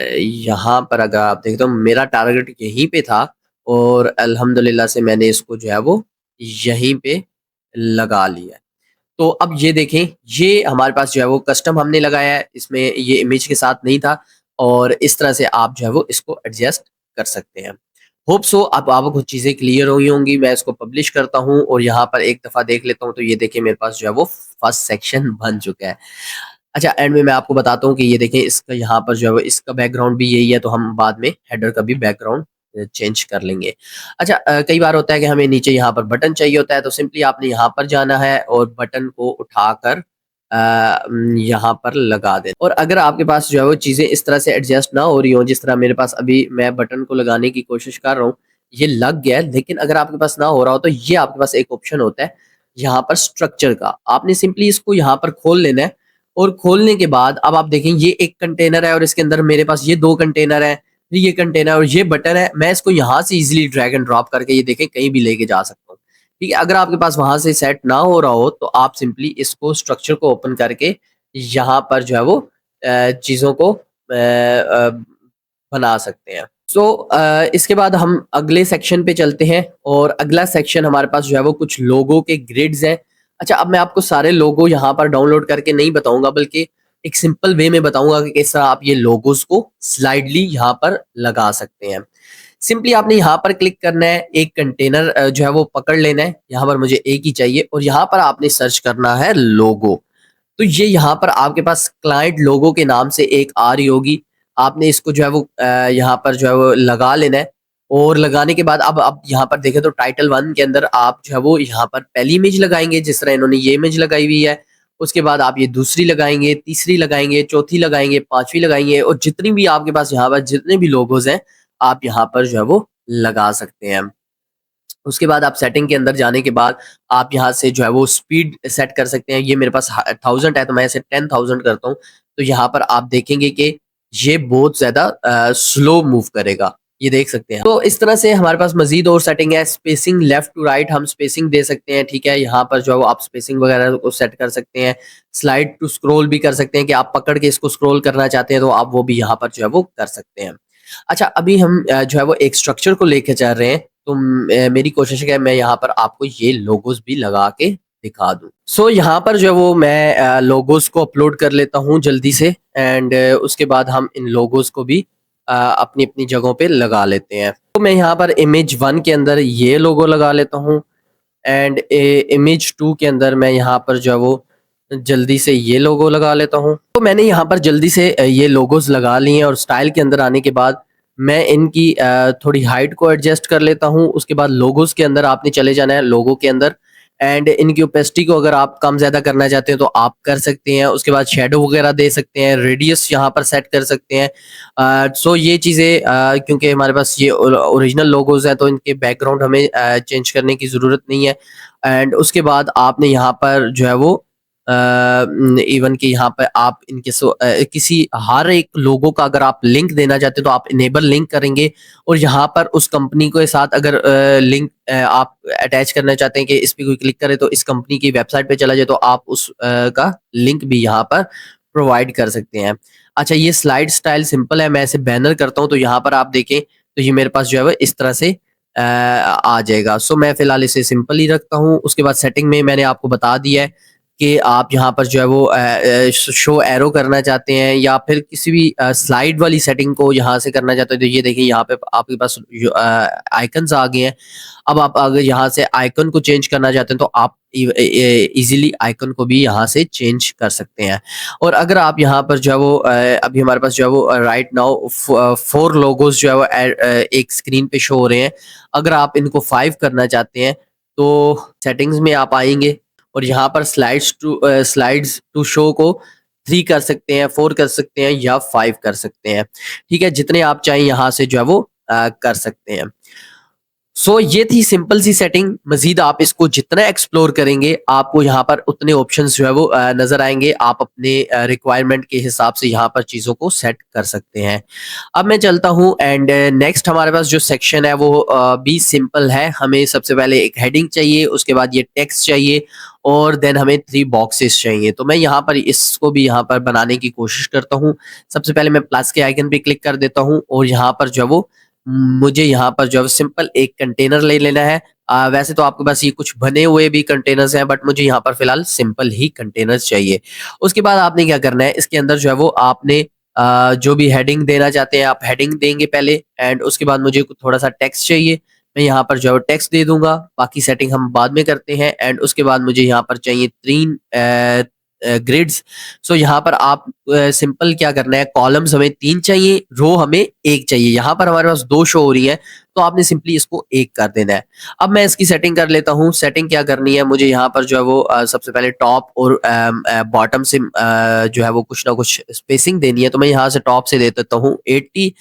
यहाँ पर अगर आप देखें तो मेरा टारगेट यहीं पे था और अल्हम्दुलिल्लाह से मैंने इसको जो है वो यहीं पे लगा लिया है। तो अब ये देखें, ये हमारे पास जो है वो कस्टम हमने लगाया है, इसमें ये इमेज के साथ नहीं था। और इस तरह से आप जो है वो इसको एडजस्ट कर सकते हैं। होप सो अब आपको कुछ चीज़ें क्लियर हुई होंगी। मैं इसको पब्लिश करता हूँ और यहाँ पर एक दफ़ा देख लेता हूँ, तो ये देखिए मेरे पास जो है वो फर्स्ट सेक्शन बन चुका है। अच्छा, एंड में मैं आपको बताता हूँ कि ये देखें इसका यहाँ पर जो है वो इसका बैकग्राउंड भी यही है, तो हम बाद में हेडर का भी बैकग्राउंड चेंज कर लेंगे। अच्छा, कई बार होता है कि हमें नीचे यहाँ पर बटन चाहिए होता है, तो सिंपली आपने यहाँ पर जाना है और बटन को उठाकर यहाँ पर लगा दें। और अगर आपके पास जो है वो चीज़ें इस तरह से एडजस्ट ना हो रही हो, जिस तरह मेरे पास अभी मैं बटन को लगाने की कोशिश कर रहा हूँ, ये लग गया है, लेकिन अगर आपके पास ना हो रहा हो तो ये आपके पास एक ऑप्शन होता है यहाँ पर स्ट्रक्चर का। आपने सिंपली इसको यहाँ पर खोल लेना है। और खोलने के बाद अब आप देखें ये एक कंटेनर है और इसके अंदर मेरे पास ये 2 कंटेनर है, ये कंटेनर और ये बटन है। मैं इसको यहाँ से इजीली ड्रैग एंड ड्रॉप करके ये देखें कहीं भी लेके जा सकता हूँ। ठीक है, अगर आपके पास वहां से सेट ना हो रहा हो तो आप सिंपली इसको स्ट्रक्चर को ओपन करके यहाँ पर जो है वो चीज़ों को बना सकते हैं। सो इसके बाद हम अगले सेक्शन पे चलते हैं और अगला सेक्शन हमारे पास जो है वो कुछ लोगों के ग्रिड्स हैं। अच्छा, अब मैं आपको सारे लोगो यहाँ पर डाउनलोड करके नहीं बताऊंगा, बल्कि एक सिंपल वे में बताऊंगा कि किस तरह आप ये लोगोस को स्लाइडली यहाँ पर लगा सकते हैं। सिंपली आपने यहाँ पर क्लिक करना है, एक कंटेनर जो है वो पकड़ लेना है। यहाँ पर मुझे एक ही चाहिए और यहाँ पर आपने सर्च करना है लोगो। तो ये यहाँ पर आपके पास क्लाइंट लोगो के नाम से एक आ रही होगी। आपने इसको जो है वो यहाँ पर जो है वो लगा लेना है। और लगाने के बाद अब आप यहाँ पर देखें तो टाइटल 1 के अंदर आप जो है वो यहाँ पर पहली इमेज लगाएंगे, जिस तरह इन्होंने ये इमेज लगाई हुई है। उसके बाद आप ये दूसरी लगाएंगे, तीसरी लगाएंगे, चौथी लगाएंगे, पांचवी लगाएंगे, और जितनी भी आपके पास यहाँ पर जितने भी लोगोज हैं आप यहाँ पर जो है वो लगा सकते हैं। उसके बाद आप सेटिंग के अंदर जाने के बाद आप यहाँ से जो है वो स्पीड सेट कर सकते हैं। ये मेरे पास 1000 है तो मैं इसे 10,000 करता हूँ। तो यहाँ पर आप देखेंगे कि ये बहुत ज़्यादा स्लो मूव करेगा, ये देख सकते हैं। तो इस तरह से हमारे पास मजीद और सेटिंग है। स्पेसिंग लेफ्ट टू राइट हम स्पेसिंग दे सकते हैं, ठीक है। यहाँ पर जो है वो आप स्पेसिंग वगैरह को सेट कर सकते हैं। स्लाइड टू स्क्रॉल भी कर सकते हैं कि आप पकड़ के इसको स्क्रॉल करना चाहते हैं तो आप वो भी यहाँ पर जो है वो कर सकते हैं। अच्छा, अभी हम जो है वो एक स्ट्रक्चर को लेके चल रहे हैं, तो मेरी कोशिश है मैं यहाँ पर आपको ये लोगोस भी लगा के दिखा दूं। सो यहाँ पर जो है वो मैं लोगोस को अपलोड कर लेता हूँ जल्दी से, एंड उसके बाद हम इन लोगोस को भी अपनी अपनी जगहों पे लगा लेते हैं। तो मैं यहाँ पर इमेज 1 के अंदर ये लोगो लगा लेता हूँ, एंड इमेज 2 के अंदर मैं यहाँ पर जो है वो जल्दी से ये लोगो लगा लेता हूँ। तो मैंने यहाँ पर जल्दी से ये लोगोस लगा लिए हैं और स्टाइल के अंदर आने के बाद मैं इनकी थोड़ी हाइट को एडजस्ट कर लेता हूँ। उसके बाद लोगोस के अंदर आपने चले जाना है, लोगो के अंदर, एंड इनकी ओपेसिटी को अगर आप कम ज़्यादा करना चाहते हैं तो आप कर सकते हैं। उसके बाद शेडो वगैरह दे सकते हैं, रेडियस यहाँ पर सेट कर सकते हैं। सो ये चीज़ें क्योंकि हमारे पास ये ओरिजिनल लोगोस हैं तो इनके बैकग्राउंड हमें चेंज करने की ज़रूरत नहीं है। एंड उसके बाद आपने यहाँ पर जो है वो इवन कि यहाँ पर आप इनके किसी हर एक लोगों का अगर आप लिंक देना चाहते हैं तो आप इनेबल लिंक करेंगे, और यहाँ पर उस कंपनी के साथ अगर लिंक आप अटैच करना चाहते हैं कि इस पे कोई क्लिक करे तो इस कंपनी की वेबसाइट पे चला जाए तो आप उस का लिंक भी यहाँ पर प्रोवाइड कर सकते हैं। अच्छा, ये स्लाइड स्टाइल सिंपल है, मैं इसे बैनर करता हूँ तो यहाँ पर आप देखें तो ये मेरे पास जो है वो इस तरह से आ जाएगा। सो मैं फिलहाल इसे सिंपल ही रखता हूँ। उसके बाद सेटिंग में मैंने आपको बता दिया है कि आप यहाँ पर जो है वो शो एरो करना चाहते हैं या फिर किसी भी स्लाइड वाली सेटिंग को यहाँ से करना चाहते हैं, तो ये देखिए यहाँ पे आपके पास आइकन्स आ गए हैं। अब आप अगर यहाँ से आइकन को चेंज करना चाहते हैं तो आप इजीली आइकन को भी यहाँ से चेंज कर सकते हैं। और अगर आप यहाँ पर जो है वो अभी हमारे पास जो है वो राइट नाउ 4 लोगोस जो है वो एक स्क्रीन पे शो हो रहे हैं। अगर आप इनको 5 करना चाहते हैं तो सेटिंग्स में आप आएंगे और यहाँ पर स्लाइड्स टू शो को 3 कर सकते हैं, 4 कर सकते हैं या 5 कर सकते हैं। ठीक है, जितने आप चाहें यहाँ से जो है वो कर सकते हैं। सो ये थी सिंपल सी सेटिंग। मजीद आप इसको जितना एक्सप्लोर करेंगे आपको यहाँ पर उतने ऑप्शंस जो है वो नजर आएंगे। आप अपने रिक्वायरमेंट के हिसाब से यहाँ पर चीज़ों को सेट कर सकते हैं। अब मैं चलता हूँ एंड नेक्स्ट हमारे पास जो सेक्शन है वो भी सिंपल है। हमें सबसे पहले एक हेडिंग चाहिए, उसके बाद ये टेक्स्ट चाहिए और देन हमें 3 बॉक्सेस चाहिए। तो मैं यहाँ पर इसको भी यहाँ पर बनाने की कोशिश करता हूँ। सबसे पहले मैं प्लस के आइकन पे क्लिक कर देता हूँ और यहाँ पर जो है वो मुझे यहाँ पर जो है सिंपल एक कंटेनर ले लेना है। वैसे तो आपके पास ये कुछ बने हुए भी कंटेनर्स हैं बट मुझे यहाँ पर फिलहाल सिंपल ही कंटेनर्स चाहिए। उसके बाद आपने क्या करना है, इसके अंदर जो है वो आपने जो भी हेडिंग देना चाहते हैं आप हेडिंग देंगे पहले एंड उसके बाद मुझे थोड़ा सा टेक्स्ट चाहिए। मैं यहाँ पर जो है टेक्स्ट दे दूंगा, बाकी सेटिंग हम बाद में करते हैं। एंड उसके बाद मुझे यहाँ पर चाहिए 3 ग्रिड्स। सो यहाँ पर आप सिंपल क्या करना है, कॉलम्स हमें 3 चाहिए, रो हमें 1 चाहिए। यहाँ पर हमारे पास 2 शो हो रही है तो आपने सिंपली इसको 1 कर देना है। अब मैं इसकी सेटिंग कर लेता हूँ। सेटिंग क्या करनी है, मुझे यहाँ पर जो है वो सबसे पहले टॉप और बॉटम से जो है वो कुछ ना कुछ स्पेसिंग देनी है। तो मैं यहाँ से टॉप से दे देता हूँ 80,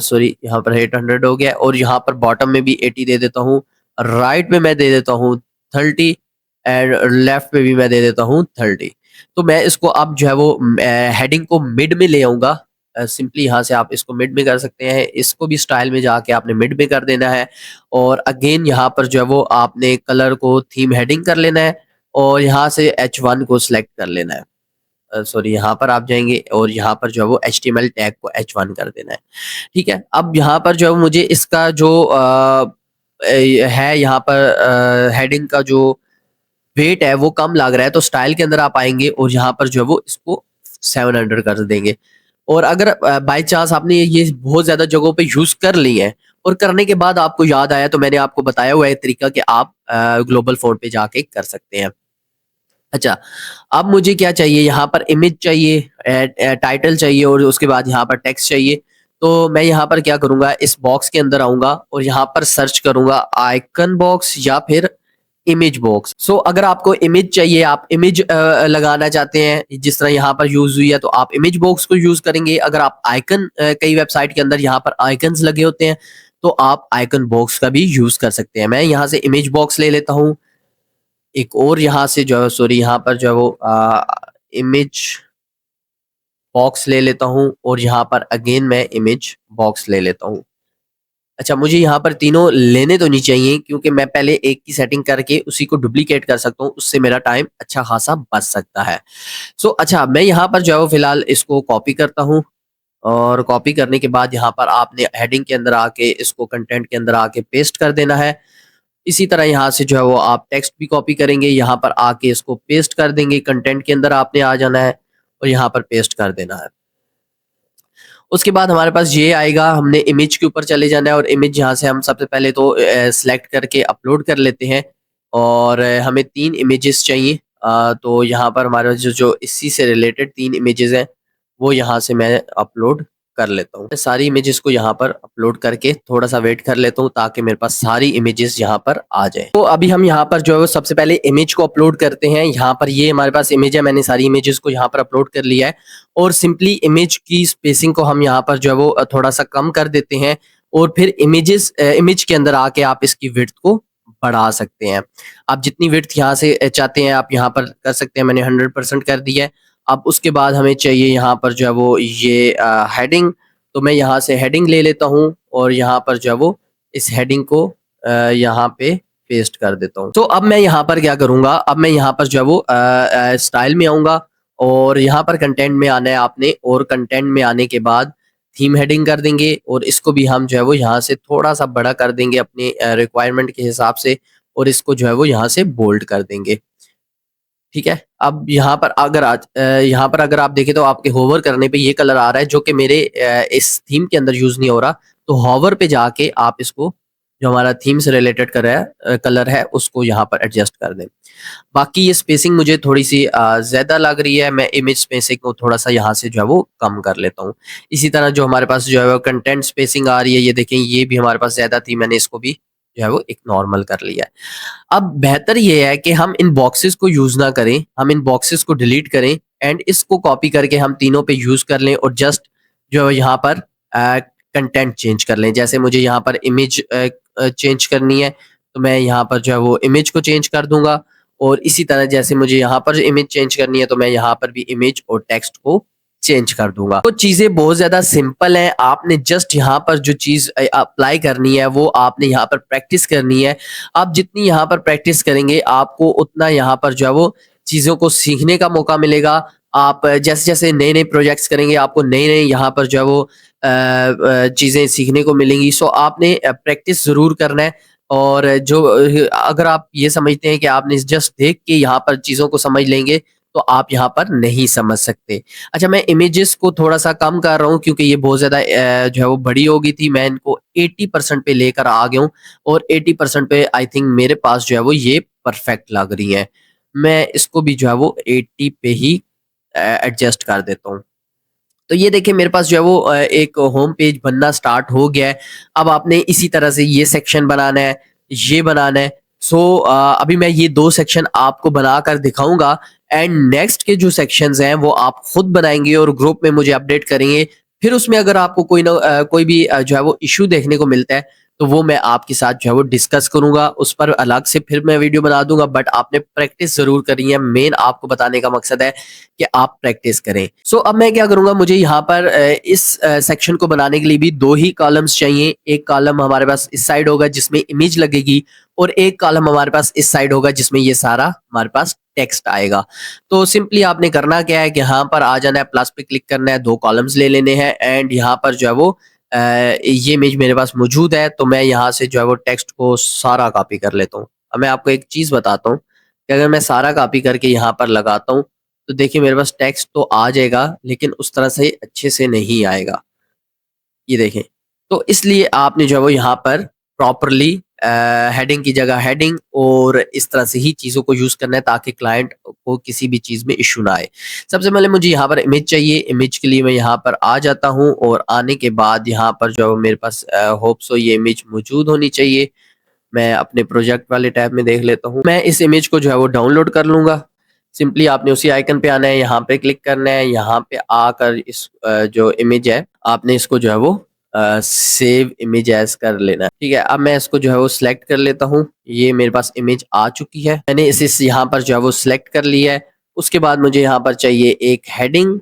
सॉरी यहाँ पर 800 हो गया और यहाँ पर बॉटम में भी 80 दे देता हूँ। राइट में मैं दे देता हूँ 30 एंड लेफ्ट पे भी मैं दे देता हूँ 30। तो मैं इसको अब जो है वो हेडिंग को मिड में ले आऊंगा। सिंपली यहाँ से आप इसको मिड में कर सकते हैं, इसको भी स्टाइल में जाके आपने मिड में कर देना है। और अगेन यहाँ पर जो है वो आपने कलर को थीम हेडिंग कर लेना है और यहाँ से H1 को सिलेक्ट कर लेना है। सॉरी यहाँ पर आप जाएंगे और यहाँ पर जो है वो HTML टैग को H1 कर देना है। ठीक है, अब यहाँ पर जो है मुझे इसका जो है यहाँ पर हेडिंग का जो वेट है वो कम लग रहा है तो स्टाइल के अंदर आप आएंगे और यहाँ पर जो है वो इसको 700 कर देंगे। और अगर बाय चांस आपने ये बहुत ज्यादा जगहों पे यूज कर ली है और करने के बाद आपको याद आया तो मैंने आपको बताया हुआ है तरीका कि आप ग्लोबल फॉन्ट पे जाके कर सकते हैं। अच्छा, अब मुझे क्या चाहिए, यहाँ पर इमेज चाहिए, टाइटल चाहिए और उसके बाद यहाँ पर टेक्स्ट चाहिए। तो मैं यहाँ पर क्या करूँगा, इस बॉक्स के अंदर आऊँगा और यहाँ पर सर्च करूँगा आइकन बॉक्स या फिर इमेज बॉक्स। सो अगर आपको इमेज चाहिए, आप इमेज लगाना चाहते हैं जिस तरह यहाँ पर यूज हुई है तो आप इमेज बॉक्स को यूज करेंगे। अगर आप आइकन कई वेबसाइट के अंदर यहाँ पर आइकन्स लगे होते हैं तो आप आइकन बॉक्स का भी यूज कर सकते हैं। मैं यहाँ से इमेज बॉक्स ले लेता हूँ। एक और यहाँ से जो है सॉरी यहाँ पर जो है वो इमेज बॉक्स ले लेता हूँ और यहाँ पर अगेन मैं इमेज बॉक्स ले लेता हूँ। अच्छा, मुझे यहाँ पर तीनों लेने तो नहीं चाहिए क्योंकि मैं पहले एक की सेटिंग करके उसी को डुप्लीकेट कर सकता हूँ, उससे मेरा टाइम अच्छा खासा बच सकता है। सो अच्छा, मैं यहाँ पर जो है वो फिलहाल इसको कॉपी करता हूँ और कॉपी करने के बाद यहाँ पर आपने हेडिंग के अंदर आके इसको कंटेंट के अंदर आके पेस्ट कर देना है। इसी तरह यहाँ से जो है वो आप टेक्स्ट भी कॉपी करेंगे, यहाँ पर आके इसको पेस्ट कर देंगे, कंटेंट के अंदर आपने आ जाना है और यहाँ पर पेस्ट कर देना है। उसके बाद हमारे पास ये आएगा, हमने इमेज के ऊपर चले जाना है और इमेज यहाँ से हम सबसे पहले तो सिलेक्ट करके अपलोड कर लेते हैं और हमें 3 इमेजेस चाहिए। तो यहाँ पर हमारे पास जो इसी से रिलेटेड 3 इमेजेस हैं वो यहाँ से मैं अपलोड कर लेता हूँ। सारी इमेजेस को यहाँ पर अपलोड करके थोड़ा सा वेट कर लेता हूँ ताकि मेरे पास सारी इमेजेस यहाँ पर आ जाए। तो अभी हम यहाँ पर जो है वो सबसे पहले इमेज को अपलोड करते हैं। यहाँ पर ये हमारे पास इमेज है, मैंने सारी इमेजेस को यहाँ पर अपलोड कर लिया है और सिंपली इमेज की स्पेसिंग को हम यहाँ पर जो है वो थोड़ा सा कम कर देते हैं और फिर इमेज के अंदर आके आप इसकी विड्थ को बढ़ा सकते हैं। आप जितनी विड्थ यहाँ से चाहते हैं आप यहाँ पर कर सकते हैं। मैंने 100% कर दिया है। अब उसके बाद हमें चाहिए यहाँ पर जो है वो ये हेडिंग। तो मैं यहाँ से हेडिंग ले लेता हूँ और यहाँ पर जो है वो इस हेडिंग को यहाँ पे पेस्ट कर देता हूँ। तो अब मैं यहाँ पर क्या करूँगा, अब मैं यहाँ पर जो है वो स्टाइल में आऊँगा और यहाँ पर कंटेंट में आना है आपने और कंटेंट में आने के बाद थीम हेडिंग कर देंगे और इसको भी हम जो है वो यहाँ से थोड़ा सा बड़ा कर देंगे अपने रिक्वायरमेंट के हिसाब से और इसको जो है वो यहाँ से बोल्ड कर देंगे। ठीक है। अब यहाँ पर अगर आप देखें तो आपके होवर करने पे ये कलर आ रहा है जो कि मेरे इस थीम के अंदर यूज़ नहीं हो रहा। तो होवर पे जाके आप इसको जो हमारा थीम से रिलेटेड कलर है उसको यहाँ पर एडजस्ट कर दें। बाकी ये स्पेसिंग मुझे थोड़ी-सी ज़्यादा लग रही है, मैं इमेज स्पेसिंग को थोड़ा-सा यहाँ से जो है वो कम कर लेता हूँ। इसी तरह जो हमारे पास जो है वो कंटेंट स्पेसिंग आ रही है, ये देखें ये भी हमारे पास ज़्यादा थी, मैंने इसको भी जो है वो एक नॉर्मल कर लिया है। अब बेहतर ये है कि हम इन बॉक्सेस को यूज़ ना करें, हम इन बॉक्सेस को डिलीट करें एंड इसको कॉपी करके हम तीनों पे यूज़ कर लें और जस्ट जो है यहाँ पर कंटेंट चेंज कर लें। जैसे मुझे यहाँ पर इमेज चेंज करनी है, तो मैं यहाँ पर जो है वो इमेज को चेंज कर दूँगा और इसी तरह जैसे मुझे यहाँ पर इमेज चेंज करनी है, तो मैं यहाँ पर भी इमेज और टेक्स्ट को चेंज कर दूँगा। तो चीज़ें बहुत ज़्यादा सिंपल हैं, आपने जस्ट यहाँ पर जो चीज़ अप्लाई करनी है, वो आपने यहाँ पर प्रैक्टिस करनी है। आप जितनी यहाँ पर प्रैक्टिस करेंगे, आपको उतना यहाँ पर जो है वो चीज़ों को सीखने का मौका मिलेगा। आप जैसे-जैसे नए-नए प्रोजेक्ट्स करेंगे, आपको नए-नए यहाँ पर जो है वो चीज़ें सीखने को मिलेंगी। सो आपने प्रैक्टिस ज़रूर करना है और जो अगर आप ये समझते हैं कि आपने जस्ट देख के यहाँ पर चीज़ों को समझ लेंगे, तो आप यहाँ पर नहीं समझ सकते। अच्छा, मैं इमेजेस को थोड़ा-सा कम कर रहा हूँ क्योंकि ये बहुत ज़्यादा जो है वो बड़ी हो गई थी। मैं इनको 80% पे लेकर आ गया हूँ और 80% पे आई थिंक मेरे पास जो है वो ये परफेक्ट लग रही हैं। मैं इसको भी जो है वो 80 पे ही एडजस्ट कर देता हूँ। तो ये देखिए मेरे पास जो है वो एक होम पेज बनना स्टार्ट हो गया है। अब आपने इसी तरह से ये सेक्शन बनाना है, ये बनाना है। सो अभी मैं ये 2 सेक्शन आपको बनाकर दिखाऊँगा एंड नेक्स्ट के जो सेक्शंस हैं वो आप खुद बनाएँगे और ग्रुप में मुझे अपडेट करेंगे। फिर उसमें अगर आपको कोई भी जो है वो इश्यू देखने को मिलता है, तो वो मैं आपके साथ जो है वो डिस्कस करूँगा। उस पर अलग से फिर मैं वीडियो बना दूँगा, बट आपने प्रैक्टिस ज़रूर करनी है। मेन आपको बताने का मकसद है कि आप प्रैक्टिस करें। सो अब मैं क्या करूँगा, मुझे यहाँ पर इस सेक्शन को बनाने के लिए भी 2 ही कॉलम्स चाहिए। एक कॉलम हमारे पास इस साइड होगा जिसमें इमेज लगेगी और एक कॉलम हमारे पास इस साइड होगा जिसमें ये सारा हमारे पास टेक्स्ट आएगा। तो सिंपली आपने करना क्या है कि यहाँ पर आ जाना है, प्लस पे क्लिक करना है, 2 कॉलम्स ले लेने हैं एंड यहाँ पर जो है वो ये इमेज मेरे पास मौजूद है, तो मैं यहाँ से जो है वो टेक्स्ट को सारा कॉपी कर लेता हूँ। अब मैं आपको एक चीज़ बताता हूँ कि अगर मैं सारा कॉपी करके यहाँ पर लगाता हूँ, तो देखिए मेरे पास टेक्स्ट तो आ जाएगा लेकिन उस तरह से अच्छे से नहीं आएगा। ये देखें। तो इसलिए आपने जो है वो यहाँ पर प्रॉपर्ली हेडिंग की जगह हेडिंग और इस तरह से ही चीज़ों को यूज़ करना है ताकि क्लाइंट को किसी भी चीज़ में इश्यू ना आए। सबसे पहले मुझे यहाँ पर इमेज चाहिए, इमेज के लिए मैं यहाँ पर आ जाता हूँ और आने के बाद यहाँ पर जो है वो मेरे पास होप सो ये इमेज मौजूद होनी चाहिए। मैं अपने प्रोजेक्ट वाले टैब में देख लेता हूँ। मैं इस इमेज को जो है वो डाउनलोड कर लूँगा। सिंपली आपने उसी आइकन पे आना है, यहाँ पे क्लिक करना है, यहाँ पे आकर इस जो इमेज है आपने इसको जो है वो सेव इमेज एज़ कर लेना है। ठीक है, अब मैं इसको जो है वो सिलेक्ट कर लेता हूँ। ये मेरे पास इमेज आ चुकी है। मैंने इसे यहाँ पर जो है वो सिलेक्ट कर लिया है। उसके बाद मुझे यहाँ पर चाहिए एक हेडिंग,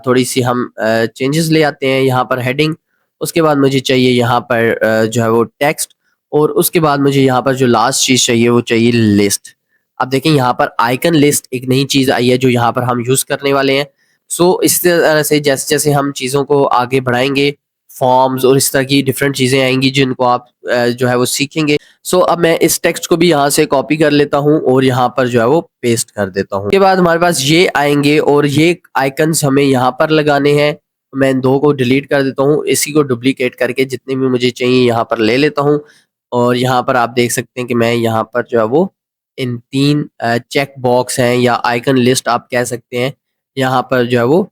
थोड़ी-सी हम चेंजेस ले आते हैं यहाँ पर हेडिंग। उसके बाद मुझे चाहिए यहाँ पर जो है वो टेक्स्ट और उसके बाद मुझे यहाँ पर जो लास्ट चीज़ चाहिए वो चाहिए लिस्ट। अब देखें यहाँ पर आइकन लिस्ट एक नई चीज़ आई है जो यहाँ पर हम यूज़ करने वाले हैं। सो इस तरह से जैसे-जैसे हम चीज़ों को आगे बढ़ाएँगे, फॉर्म्स और इस तरह की डिफरेंट चीज़ें आएँगी जिनको आप जो है वो सीखेंगे। सो अब मैं इस टेक्स्ट को भी यहाँ से कॉपी कर लेता हूँ और यहाँ पर जो है वो पेस्ट कर देता हूँ। उसके बाद हमारे पास ये आएँगे और ये आइकन्स हमें यहाँ पर लगाने हैं। मैं इन 2 को डिलीट कर देता हूँ। इसी को डुप्लिकेट करके जितने भी मुझे चाहिए यहाँ पर ले लेता हूँ और यहाँ पर आप देख सकते हैं कि मैं यहाँ पर जो है वो इन 3 चेक बॉक्स हैं या आइकन लिस्ट आप कह सकते हैं, यहाँ पर जो है वो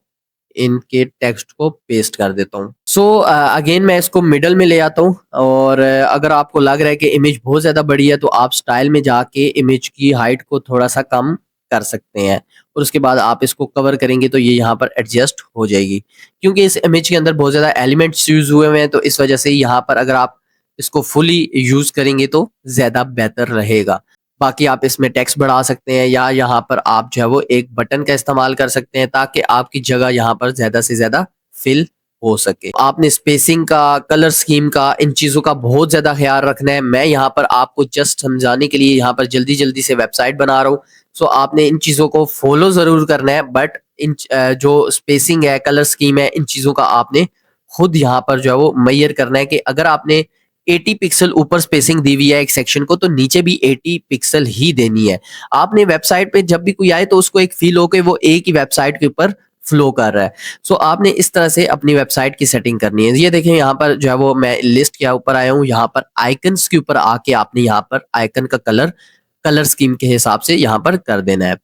इनके टेक्स्ट को पेस्ट कर देता हूँ। सो अगेन मैं इसको मिडल में ले आता हूँ और अगर आपको लग रहा है कि इमेज बहुत ज़्यादा बड़ी है तो आप स्टाइल में जाके इमेज की हाइट को थोड़ा-सा कम कर सकते हैं और उसके बाद आप इसको कवर करेंगे तो ये यहाँ पर एडजस्ट हो जाएगी। क्योंकि इस इमेज के अंदर बहुत ज़्यादा एलिमेंट्स यूज़ हुए हुए हैं तो इस वजह से यहाँ पर अगर आप इसको फुली यूज़ करेंगे तो ज़्यादा बेहतर रहेगा। बाकी आप इसमें टेक्स्ट बढ़ा सकते हैं या यहाँ पर आप जो है वो एक बटन का इस्तेमाल कर सकते हैं ताकि आपकी जगह यहाँ पर ज़्यादा से ज़्यादा फिल हो सके। आपने स्पेसिंग का, कलर स्कीम का, इन चीज़ों का बहुत ज़्यादा ख्याल रखना है। मैं यहाँ पर आपको जस्ट समझाने के लिए यहाँ पर जल्दी-जल्दी से वेबसाइट बना रहा हूँ। सो आपने इन चीज़ों को फॉलो ज़रूर करना है बट इन जो स्पेसिंग है, कलर स्कीम है, इन चीज़ों का आपने खुद यहाँ पर जो है वो मेजर करना है कि अगर आपने 80 पिक्सल ऊपर स्पेसिंग दी हुई है एक सेक्शन को, तो नीचे भी 80 पिक्सल ही देनी है। आपने वेबसाइट पे जब भी कोई आए तो उसको एक फील हो के वो एक ही वेबसाइट के ऊपर फ्लो कर रहा है। सो आपने इस तरह से अपनी वेबसाइट की सेटिंग करनी है। ये देखें यहाँ पर जो है वो मैं लिस्ट के ऊपर आया हूँ, यहाँ पर आइकन्स के ऊपर आके आपने यहाँ पर आइकन का कलर स्कीम के हिसाब से यहाँ पर कर देना है।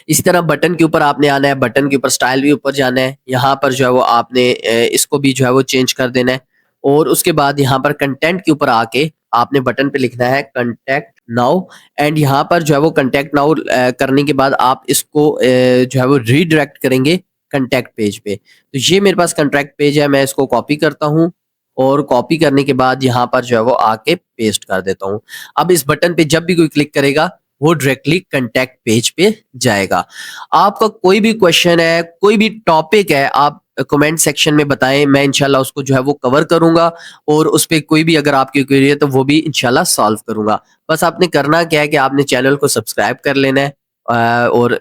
इसी तरह बटन के ऊपर आपने आना है, बटन के ऊपर स्टाइल भी ऊपर जाना है, यहाँ पर जो है वो आपने इसको भी जो है वो चेंज कर देना है। और उसके बाद यहाँ पर कंटेंट के ऊपर आके आपने बटन पे लिखना है कंटेक्ट नाउ, एंड यहाँ पर जो है वो कंटेक्ट नाउ करने के बाद आप इसको जो है वो रीडायरेक्ट करेंगे कंटेक्ट पेज पे। तो ये मेरे पास कंटेक्ट पेज है, मैं इसको कॉपी करता हूँ और कॉपी करने के बाद यहाँ पर जो है वो आके पेस्ट कर देता हूँ। अब इस बटन पे जब भी कोई क्लिक करेगा वो डायरेक्टली कंटेक्ट पेज पे जाएगा। आपका कोई भी क्वेश्चन है, कोई भी टॉपिक है, आप कमेंट सेक्शन में बताएं, मैं इंशाल्लाह उसको जो है वो कवर करूंगा और उस पे कोई भी अगर आपकी क्वेरी है तो वो भी इंशाल्लाह सॉल्व करूंगा। बस आपने करना क्या है कि आपने चैनल को सब्सक्राइब कर लेना है और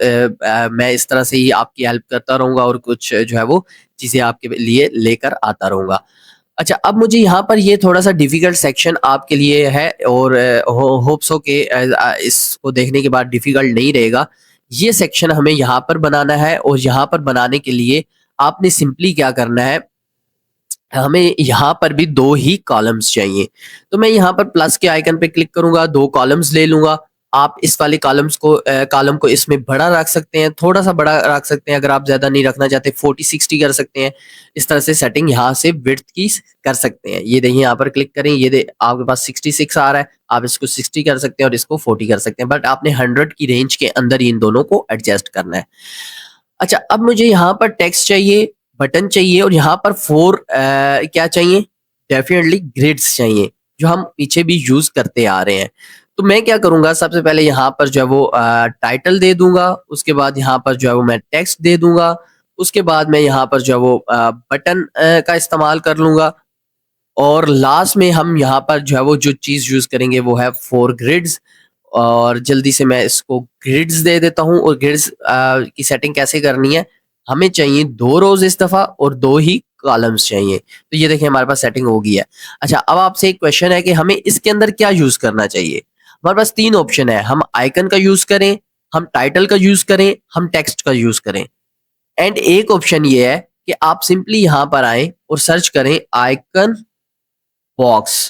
मैं इस तरह से ही आपकी हेल्प करता रहूंगा और कुछ जो है वो चीजें आपके लिए लेकर आता रहूंगा। अच्छा, अब मुझे यहाँ पर ये थोड़ा-सा डिफ़िकल्ट सेक्शन आपके लिए है और होप सो कि इसको देखने के बाद डिफ़िकल्ट नहीं रहेगा। ये सेक्शन हमें यहाँ पर बनाना है और यहाँ पर बनाने के लिए आपने सिंपली क्या करना है, हमें यहाँ पर भी 2 ही कॉलम्स चाहिए। तो मैं यहाँ पर प्लस के आइकन पे क्लिक करूँगा, 2 कॉलम्स ले लूँगा। आप इस वाले कॉलम को इसमें बड़ा रख सकते हैं, थोड़ा-सा बड़ा रख सकते हैं, अगर आप ज़्यादा नहीं रखना चाहते 40-60 कर सकते हैं। इस तरह से सेटिंग यहाँ से विड्थ की कर सकते हैं। ये देखिए यहाँ पर क्लिक करें, ये आपके पास 66 आ रहा है, आप इसको 60 कर सकते हैं और इसको 40 कर सकते हैं, बट आपने 100 की रेंज के अंदर ही इन दोनों को एडजस्ट करना है। अच्छा, अब मुझे यहाँ पर टेक्स्ट चाहिए, बटन चाहिए और यहाँ पर क्या चाहिए, डेफिनेटली ग्रिड्स चाहिए, जो हम पीछे भी यूज करते आ रहे हैं। तो मैं क्या करूंगा, सबसे पहले यहाँ पर जो है वो टाइटल दे दूंगा, उसके बाद यहाँ पर जो है वो मैं टेक्स्ट दे दूंगा, उसके बाद मैं यहाँ पर जो है वो बटन का इस्तेमाल कर लूंगा और लास्ट में हम यहाँ पर जो है वो जो चीज यूज करेंगे वो है 4 ग्रिड्स। और जल्दी से मैं इसको ग्रिड्स दे देता हूँ। और ग्रिड्स की सेटिंग कैसे करनी है, हमें चाहिए 2 रोज इस दफा और 2 ही कॉलम्स चाहिए। तो ये देखिए हमारे पास सेटिंग हो गई है। अच्छा, अब आपसे एक क्वेश्चन है कि हमें इसके अंदर क्या यूज करना चाहिए। हमारे पास 3 ऑप्शन है, हम आइकन का यूज करें, हम टाइटल का यूज करें, हम टेक्स्ट का यूज करें। एंड एक ऑप्शन ये है कि आप सिंपली यहाँ पर आए और सर्च करें आइकन बॉक्स।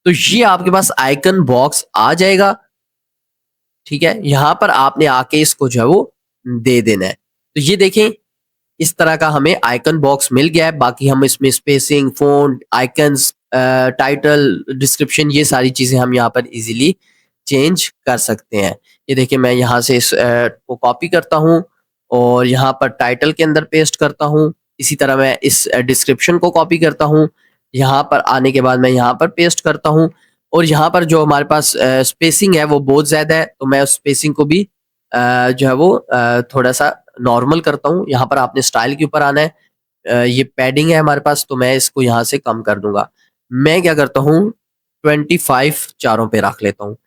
तो ये आपके पास आइकन बॉक्स आ जाएगा। ठीक है, यहाँ पर आपने आके इसको जो है वो दे देना है। तो ये देखें, इस तरह का हमें आइकन बॉक्स मिल गया है। बाकी हम इसमें spacing, font, icons, title, description, ये सारी चीज़ें हम यहाँ पर इजीली चेंज कर सकते हैं। ये देखिए मैं यहाँ से इस को कॉपी करता हूँ और यहाँ पर टाइटल के अंदर पेस्ट करता हूँ। इसी तरह मैं इस डिस्क्रिप्शन को कॉपी करता हूँ, यहाँ पर आने के बाद मैं यहाँ पर पेस्ट करता हूँ। और यहाँ पर जो हमारे पास स्पेसिंग है वो बहुत ज़्यादा है, तो मैं उस स्पेसिंग को भी जो है वो थोड़ा सा नॉर्मल करता हूँ। यहाँ पर आपने स्टाइल के ऊपर आना है। ये पैडिंग है हमारे पास, तो मैं इसको यहाँ से कम कर दूंगा। मैं क्या करता हूँ, 25 चारों पे रख लेता हूँ।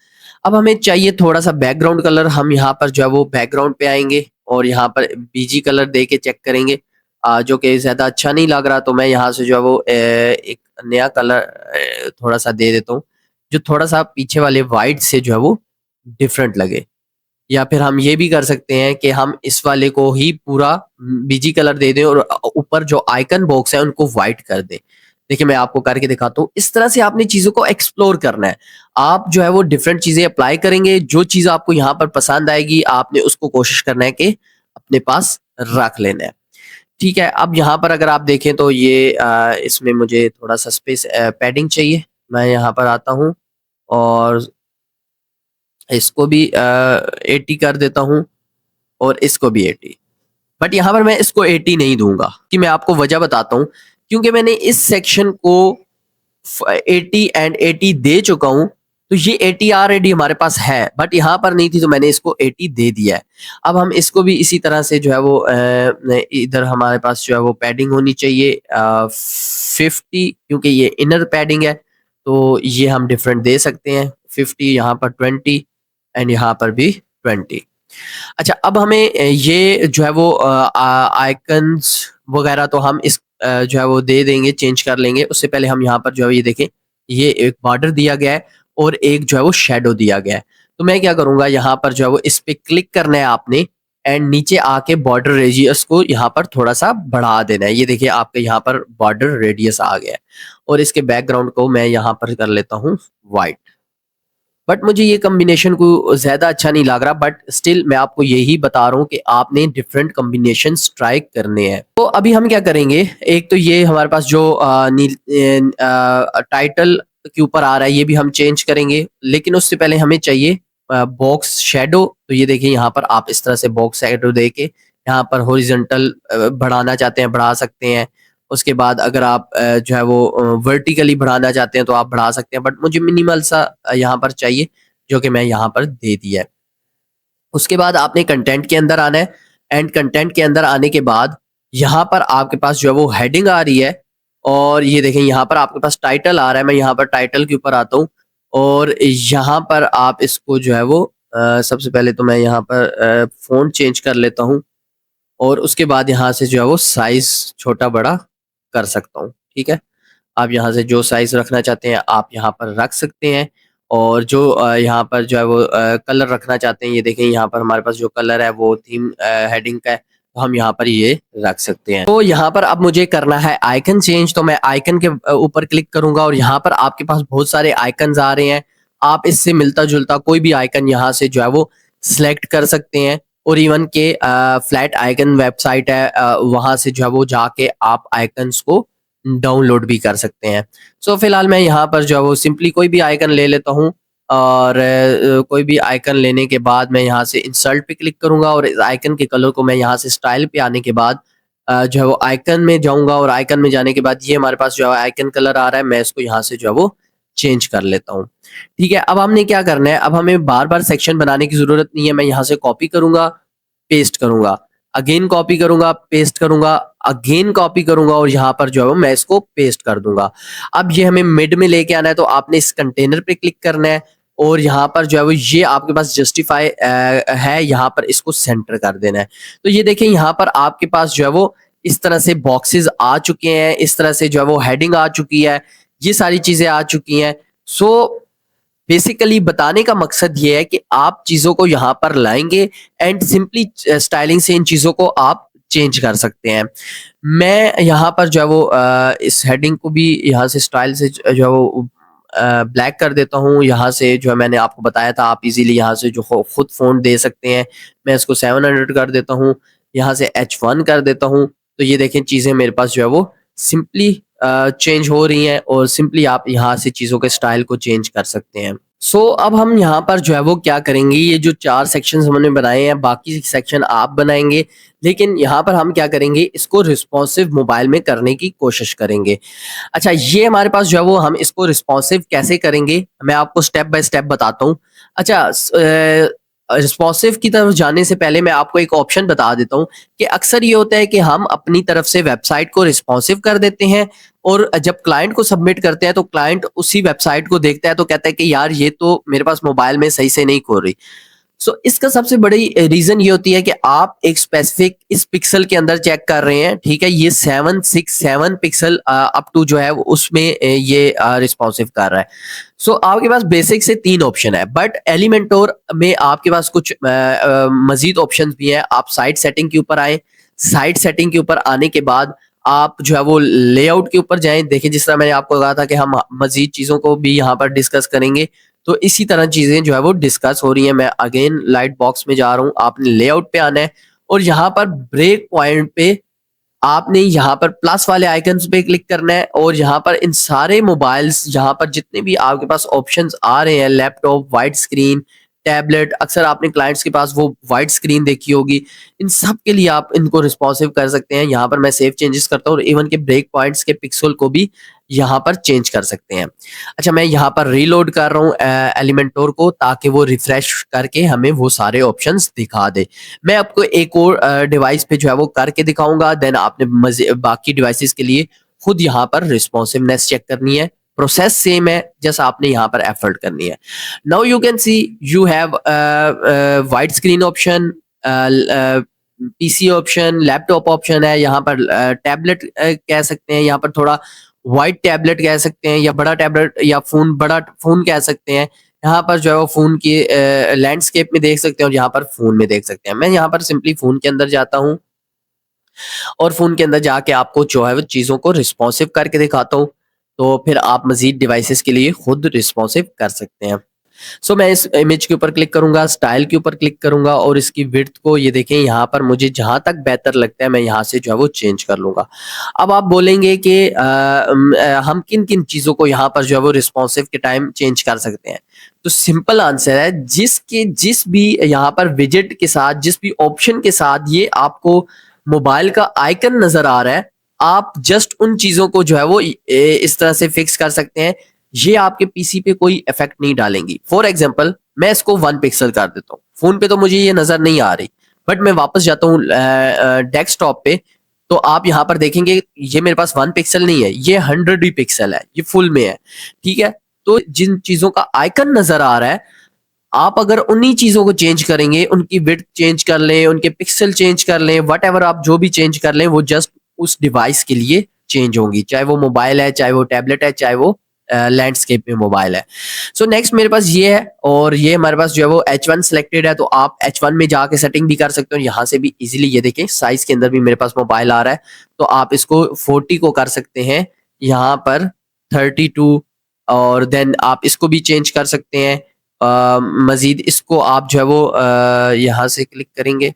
अब हमें चाहिए थोड़ा सा बैकग्राउंड कलर। हम यहाँ पर जो है वो बैकग्राउंड पे आएंगे और यहाँ पर बीजी कलर दे के चेक करेंगे, जो कि ज़्यादा अच्छा नहीं लग रहा, तो मैं यहाँ से जो है वो एक नया कलर थोड़ा सा दे देता हूँ, जो थोड़ा सा पीछे वाले वाइट से जो है वो डिफरेंट लगे। या फिर हम ये भी कर सकते हैं कि हम इस वाले को ही पूरा बीजी कलर दे दें और ऊपर जो आइकन बॉक्स है उनको व्हाइट कर दें। देखिए मैं आपको करके दिखाता हूँ। इस तरह से आपने चीजों को एक्सप्लोर करना है। आप जो है वो डिफरेंट चीजें अप्लाई करेंगे, जो चीज आपको यहाँ पर पसंद आएगी आपने उसको कोशिश करना है कि अपने पास रख लेना है। ठीक है, अब यहाँ पर अगर आप देखें तो ये इसमें मुझे थोड़ा सा स्पेस पैडिंग चाहिए। मैं यहाँ पर आता हूँ और इसको भी 80 कर देता हूँ और इसको भी 80। बट यहाँ पर मैं इसको 80 नहीं दूंगा कि मैं आपको वजह बताता हूँ, क्योंकि मैंने इस सेक्शन को 80 एंड 80 दे चुका हूँ। तो ये 80 ऑलरेडी हमारे पास है, बट यहाँ पर नहीं थी तो मैंने इसको 80 दे दिया है। अब हम इसको भी इसी तरह से जो है वो इधर हमारे पास जो है वो पैडिंग होनी चाहिए 50, क्योंकि ये इनर पैडिंग है, तो ये हम डिफरेंट दे सकते हैं। 50, यहाँ पर 20 एंड यहाँ पर भी 20। अच्छा, अब हमें ये जो है वो आइकन्स वगैरह तो हम इस जो है वो दे देंगे, चेंज कर लेंगे। उससे पहले हम यहाँ पर जो है ये देखें, ये एक बॉर्डर दिया गया है और एक जो है वो शेडो दिया गया है। तो मैं क्या करूँगा, यहाँ पर जो है वो इस पे क्लिक करना है आपने एंड नीचे आके बॉर्डर रेडियस को यहाँ पर थोड़ा-सा बढ़ा देना है। ये देखिए आपके यहाँ पर बॉर्डर रेडियस आ गया है और इसके बैकग्राउंड को मैं यहाँ पर कर लेता हूँ व्हाइट। बट मुझे ये कॉम्बिनेशन को ज़्यादा अच्छा नहीं लग रहा, बट स्टिल मैं आपको यही बता रहा हूँ कि आपने डिफरेंट कॉम्बिनेशंस ट्राई करने हैं। तो अभी हम क्या करेंगे, एक तो ये हमारे पास जो टाइटल के ऊपर आ रहा है ये भी हम चेंज करेंगे, लेकिन उससे पहले हमें चाहिए बॉक्स शैडो। तो ये देखिए यहाँ पर आप इस तरह से बॉक्स शैडो दे के यहाँ पर हॉरिजॉन्टल बढ़ाना चाहते हैं बढ़ा सकते हैं। उसके बाद अगर आप जो है वो वर्टिकली बढ़ाना चाहते हैं तो आप बढ़ा सकते हैं, बट मुझे मिनिमल सा यहाँ पर चाहिए, जो कि मैं यहाँ पर दे दिया है। उसके बाद आपने कंटेंट के अंदर आना है एंड कंटेंट के अंदर आने के बाद यहाँ पर आपके पास जो है वो हेडिंग आ रही है और ये देखें यहाँ पर आपके पास टाइटल आ रहा है। मैं यहाँ पर टाइटल के ऊपर आता हूँ और यहाँ पर आप इसको जो है वो सबसे पहले तो मैं यहाँ पर फ़ॉन्ट चेंज कर लेता हूँ और उसके बाद यहाँ से जो है वो साइज़ छोटा बड़ा कर सकता हूँ, ठीक है? आप यहाँ से जो साइज़ रखना चाहते हैं आप यहाँ पर रख सकते हैं और जो यहाँ पर जो है वो कलर रखना चाहते हैं, ये देखें यहाँ पर हमारे पास जो कलर है वो थीम हेडिंग का है, तो हम यहाँ पर ये रख सकते हैं। तो यहाँ पर अब मुझे करना है आइकन चेंज, तो मैं आइकन के ऊपर क्लिक करूँगा और यहाँ पर आपके पास बहुत सारे आइकन्स आ रहे हैं। आप इससे मिलता-जुलता कोई भी आइकन यहाँ से जो है वो सिलेक्ट कर सकते हैं और इवन के फ्लैट आइकन वेबसाइट है, वहाँ से जो है वो जाके आप आइकन्स को डाउनलोड भी कर सकते हैं। सो फिलहाल मैं यहाँ पर जो है वो सिंपली कोई भी आइकन ले लेता हूँ और कोई भी आइकन लेने के बाद मैं यहाँ से इंसर्ट पे क्लिक करूँगा और इस आइकन के कलर को मैं यहाँ से स्टाइल पे आने के बाद जो है वो आइकन में जाऊँगा और आइकन में जाने के बाद ये हमारे पास जो है आइकन कलर आ रहा है, मैं इसको यहाँ से जो है वो चेंज कर लेता हूँ। ठीक है, अब हमने क्या करना है, अब हमें बार-बार सेक्शन बनाने की ज़रूरत नहीं है। मैं यहाँ से कॉपी करूँगा, पेस्ट करूँगा, अगेन कॉपी करूँगा, पेस्ट करूँगा, अगेन कॉपी करूँगा और यहाँ पर जो है मैं इसको पेस्ट कर दूँगा। अब ये हमें मिड में लेके आना है, तो आपने इस कंटेनर पे क्लिक करना है और यहाँ पर जो है वो ये आपके पास जस्टिफाई है, यहाँ पर इसको सेंटर कर देना है। तो ये देखिए यहाँ पर आपके पास जो है वो इस तरह से बॉक्सेस आ चुके हैं, इस तरह से जो है वो हेडिंग आ चुकी है, ये सारी चीज़ें आ चुकी हैं। सो बेसिकली बताने का मकसद ये है कि आप चीज़ों को यहाँ पर लाएँगे एंड सिंपली स्टाइलिंग से इन चीज़ों को आप चेंज कर सकते हैं। मैं यहाँ पर जो है वो इस हेडिंग को भी यहाँ से स्टाइल से जो है वो ब्लैक कर देता हूँ। यहाँ से जो है मैंने आपको बताया था आप इज़िली यहाँ से जो खुद फ़ॉन्ट दे सकते हैं। मैं इसको 700 कर देता हूँ, यहाँ से H1 कर देता हूँ। तो ये देखें चीज़ें मेरे पास जो है वो सिंपली चेंज हो रही हैं और सिंपली आप यहाँ से चीज़ों के स्टाइल को चेंज कर सकते हैं। सो अब हम यहाँ पर जो है वो क्या करेंगे, ये जो 4 सेक्शंस हमने बनाए हैं, बाकी सेक्शन आप बनाएँगे, लेकिन यहाँ पर हम क्या करेंगे, इसको रिस्पॉन्सिव मोबाइल में करने की कोशिश करेंगे। अच्छा, ये हमारे पास जो है वो हम इसको रिस्पॉन्सिव कैसे करेंगे, मैं आपको स्टेप बाय स्टेप बताता हूँ। अच्छा, रिस्पॉन्सिव की तरफ जाने से पहले मैं आपको एक ऑप्शन बता देता हूँ कि अक्सर ये होता है कि हम अपनी तरफ से वेबसाइट को रिस्पॉन्सिव कर देते हैं और जब क्लाइंट को सबमिट करते हैं तो क्लाइंट उसी वेबसाइट को देखता है तो कहता है कि यार ये तो मेरे पास मोबाइल में सही से नहीं खोल रही। सो इसका सबसे बड़ी रीजन ये होती है कि आप एक स्पेसिफिक इस पिक्सल के अंदर चेक कर रहे हैं, ठीक है? ये 767 पिक्सल अप टू जो है वो उसमें ये रिस्पॉन्सिव कर रहा है। सो आपके पास बेसिक से 3 ऑप्शन है, बट एलिमेंटोर में आपके पास कुछ मजीद ऑप्शंस भी हैं। आप साइट सेटिंग के ऊपर आए, साइट सेटिंग के ऊपर आने के बाद आप जो है वो लेआउट के ऊपर जाएं। देखिए जिस तरह मैंने आपको कहा था कि हम मजीद चीज़ों को भी यहाँ पर डिस्कस करेंगे, तो इसी तरह चीज़ें जो है वो डिस्कस हो रही हैं। मैं अगेन लाइट बॉक्स में जा रहा हूँ, आपने लेआउट पे आना है और यहाँ पर ब्रेक पॉइंट पे आपने यहाँ पर प्लस वाले आइकन्स पे क्लिक करना है और यहाँ पर इन सारे मोबाइल्स जहाँ पर जितने भी आपके पास ऑप्शंस आ रहे हैं, लैपटॉप, वाइड स्क्रीन, टैबलेट, अक्सर आपने क्लाइंट्स के पास वो वाइड स्क्रीन देखी होगी, इन सब के लिए आप इनको रिस्पॉन्सिव कर सकते हैं। यहाँ पर मैं सेव चेंजेस करता हूँ और इवन के ब्रेक पॉइंट्स के पिक्सल को भी यहाँ पर चेंज कर सकते हैं। अच्छा, मैं यहाँ पर रीलोड कर रहा हूँ एलिमेंटोर को ताकि वो रिफ्रेश करके हमें वो सारे ऑप्शंस दिखा दे। मैं आपको एक और डिवाइस पे जो है वो करके दिखाऊंगा, देन आपने बाकी डिवाइसेस के लिए खुद यहाँ पर रिस्पॉन्सिवनेस चेक करनी है। प्रोसेस सेम है, जैसा आपने यहाँ पर एफर्ट करनी है। Now you can see you have wide screen option, PC option, laptop option है, यहाँ पर टैबलेट कह सकते हैं, यहाँ पर थोड़ा वाइड टैबलेट कह सकते हैं, या बड़ा टैबलेट या फ़ोन, बड़ा फ़ोन कह सकते हैं। यहाँ पर जो है वो फ़ोन की लैंडस्केप में देख सकते हैं और यहाँ पर फ़ोन में देख सकते हैं। मैं यहाँ पर सिंपली फ़ोन के अंदर जाता हूँ और फ़ोन के अंदर जाके आपको जो है वो चीज़ों को रिस्पॉन्सिव करके दिखाता हूँ। तो फिर आप मज़ीद डिवाइसेज़ के लिए खुद रिस्पॉन्सिव कर सकते हैं। सो मैं इस इमेज के ऊपर क्लिक करूँगा, स्टाइल के ऊपर क्लिक करूँगा और इसकी विड्थ को ये देखें, यहाँ पर मुझे जहाँ तक बेहतर लगता है मैं यहाँ से जो है वो चेंज कर लूँगा। अब आप बोलेंगे कि हम किन-किन चीज़ों को यहाँ पर जो है वो रिस्पॉन्सिव के टाइम चेंज कर सकते हैं? तो सिंपल आंसर है, जिस भी यहाँ पर विजेट के साथ, जिस भी ऑप्शन के साथ ये आपको मोबाइल का आइकन नज़र आ रहा है, आप जस्ट उन चीज़ों को जो है वो इस तरह से फिक्स कर सकते हैं। ये आपके पीसी पे कोई इफेक्ट नहीं डालेंगी। फॉर एग्जांपल मैं इसको 1 पिक्सल कर देता हूँ। फ़ोन पे तो मुझे ये नज़र नहीं आ रही, बट मैं वापस जाता हूँ डेस्कटॉप पे, तो आप यहाँ पर देखेंगे ये मेरे पास 1 पिक्सल नहीं है, ये 100 ही पिक्सल है, ये फुल में है, ठीक है? तो जिन चीज़ों का आइकन नज़र आ रहा है, आप अगर उन्हीं चीज़ों को चेंज करेंगे, उनकी विड्थ चेंज कर लें, उनके पिक्सल चेंज कर लें, व्हाटएवर आप जो भी चेंज कर लें, वो जस्ट उस डिवाइस के लिए चेंज होंगी। चाहे वो मोबाइल है, चाहे वो टैबलेट है, चाहे वो लैंडस्केप में मोबाइल है। सो नेक्स्ट मेरे पास ये है और ये हमारे पास जो है वो H1 सिलेक्टेड है, तो आप H1 में जाके सेटिंग भी कर सकते हो। यहाँ से भी इजीली ये देखें साइज़ के अंदर भी मेरे पास मोबाइल आ रहा है, तो आप इसको 40 को कर सकते हैं, यहाँ पर 32, और देन आप इसको भी चेंज कर सकते हैं। मज़ीद इसको आप जो है वो यहाँ से क्लिक करेंगे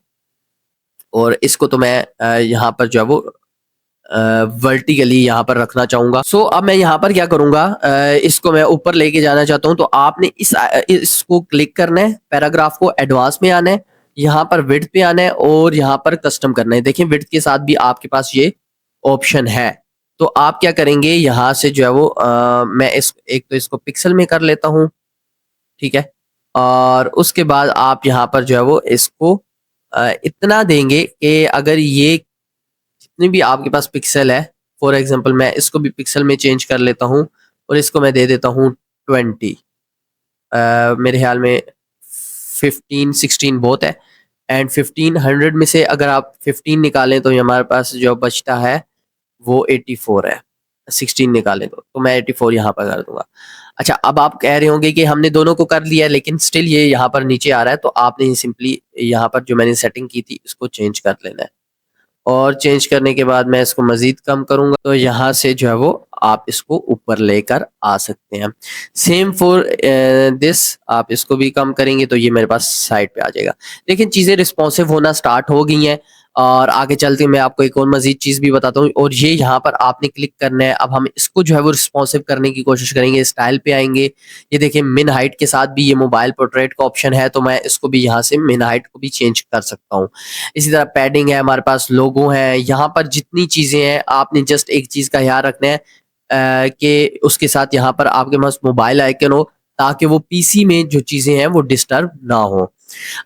और इसको तो मैं यहाँ पर जो है वो वर्टिकली यहाँ पर रखना चाहूँगा। सो अब मैं यहाँ पर क्या करूँगा, इसको मैं ऊपर लेके जाना चाहता हूँ, तो आपने इसको क्लिक करना है, पैराग्राफ को एडवांस में आना है, यहाँ पर विड्थ पे आना है और यहाँ पर कस्टम करना है। देखिए विड्थ के साथ भी आपके पास ये ऑप्शन है। तो आप क्या करेंगे, यहाँ से जो है वो मैं इस एक तो इसको पिक्सल में कर लेता हूँ, ठीक है? और उसके बाद आप यहाँ पर जो है वो इसको इतना देंगे कि अगर ये जितनी भी आपके पास पिक्सल है, फॉर एग्जांपल मैं इसको भी पिक्सल में चेंज कर लेता हूँ और इसको मैं दे देता हूँ 20। मेरे ख्याल में 15-16 बहुत है, एंड 1500 में से अगर आप 15 निकालें तो ये हमारे पास जो बचता है वो 84 है। 16 निकालें तो मैं 84 यहाँ पर कर दूंगा। अच्छा, अब आप कह रहे होंगे कि हमने दोनों को कर लिया है लेकिन स्टिल ये यहाँ पर नीचे आ रहा है, तो आपने सिंपली यहाँ पर जो मैंने सेटिंग की थी इसको चेंज कर लेना है और चेंज करने के बाद मैं इसको मज़ीद कम करूँगा, तो यहाँ से जो है वो आप इसको ऊपर लेकर आ सकते हैं। सेम फॉर दिस, आप इसको भी कम करेंगे तो ये मेरे पास साइड पे आ जाएगा। लेकिन चीज़ें रिस्पॉन्सिव होना स्टार्ट हो गई हैं और आगे चलते मैं आपको एक और मज़ीद चीज़ भी बताता हूँ, और ये यहाँ पर आपने क्लिक करना है। अब हम इसको जो है वो रिस्पॉन्सिव करने की कोशिश करेंगे, स्टाइल पे आएँगे। ये देखिए मिन हाइट के साथ भी ये मोबाइल पोर्ट्रेट का ऑप्शन है, तो मैं इसको भी यहाँ से मिन हाइट को भी चेंज कर सकता हूँ। इसी तरह पैडिंग है, हमारे पास लोगो है, यहाँ पर जितनी चीज़ें हैं आपने जस्ट एक चीज़ का ख्याल रखना है कि उसके साथ यहाँ पर आपके पास मोबाइल आइकन हो, ताकि वो पीसी में जो चीज़ें हैं वो डिस्टर्ब ना हो।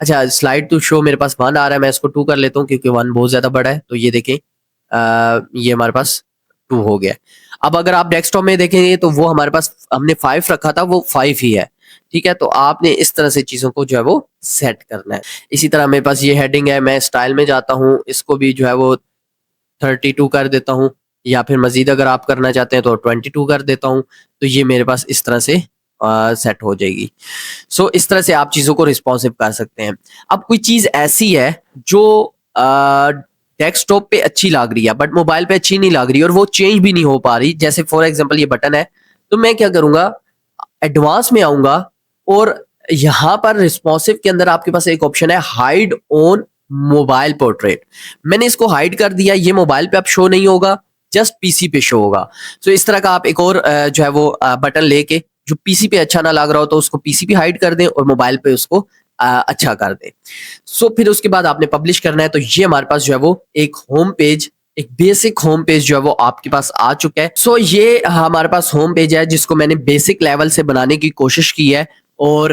अच्छा, स्लाइड टू शो मेरे पास 1 आ रहा है, मैं इसको 2 कर लेता हूँ क्योंकि 1 बहुत ज़्यादा बड़ा है। तो ये देखें ये हमारे पास 2 हो गया है। अब अगर आप डेस्कटॉप में देखेंगे तो वो हमारे पास हमने 5 रखा था, वो 5 ही है। ठीक है? तो आपने इस तरह से चीज़ों को जो है वो सेट करना है। इसी तरह मेरे पास ये हेडिंग है, मैं स्टाइल में जाता हूँ, इसको भी जो है वो 32 कर देता हूँ, या फिर मज़ीद अगर आप करना चाहते हैं तो 22 कर देता हूँ। तो ये मेरे पास इस तरह से सेट हो जाएगी। सो इस तरह से आप चीज़ों को रिस्पॉन्सिव कर सकते हैं। अब कोई चीज़ ऐसी है जो डेस्कटॉप पे अच्छी लग रही है बट मोबाइल पे अच्छी नहीं लग रही और वो चेंज भी नहीं हो पा रही, जैसे फॉर एग्जांपल ये बटन है, तो मैं क्या करूँगा, एडवांस में आऊँगा और यहाँ पर रिस्पॉन्सिव के अंदर आपके पास एक ऑप्शन है हाइड ऑन मोबाइल पोर्ट्रेट। मैंने इसको हाइड कर दिया, ये मोबाइल पे अब शो नहीं होगा, जस्ट पीसी पे शो होगा। सो इस तरह का आप एक और जो है वो बटन लेके जो पीसी पे अच्छा ना लग रहा हो तो उसको पीसी पे हाइड कर दें और मोबाइल पे उसको अच्छा कर दें। सो फिर उसके बाद आपने पब्लिश करना है, तो ये हमारे पास जो है वो एक होम पेज, एक बेसिक होम पेज जो है वो आपके पास आ चुका है। सो ये हमारे पास होम पेज है जिसको मैंने बेसिक लेवल से बनाने की कोशिश की है, और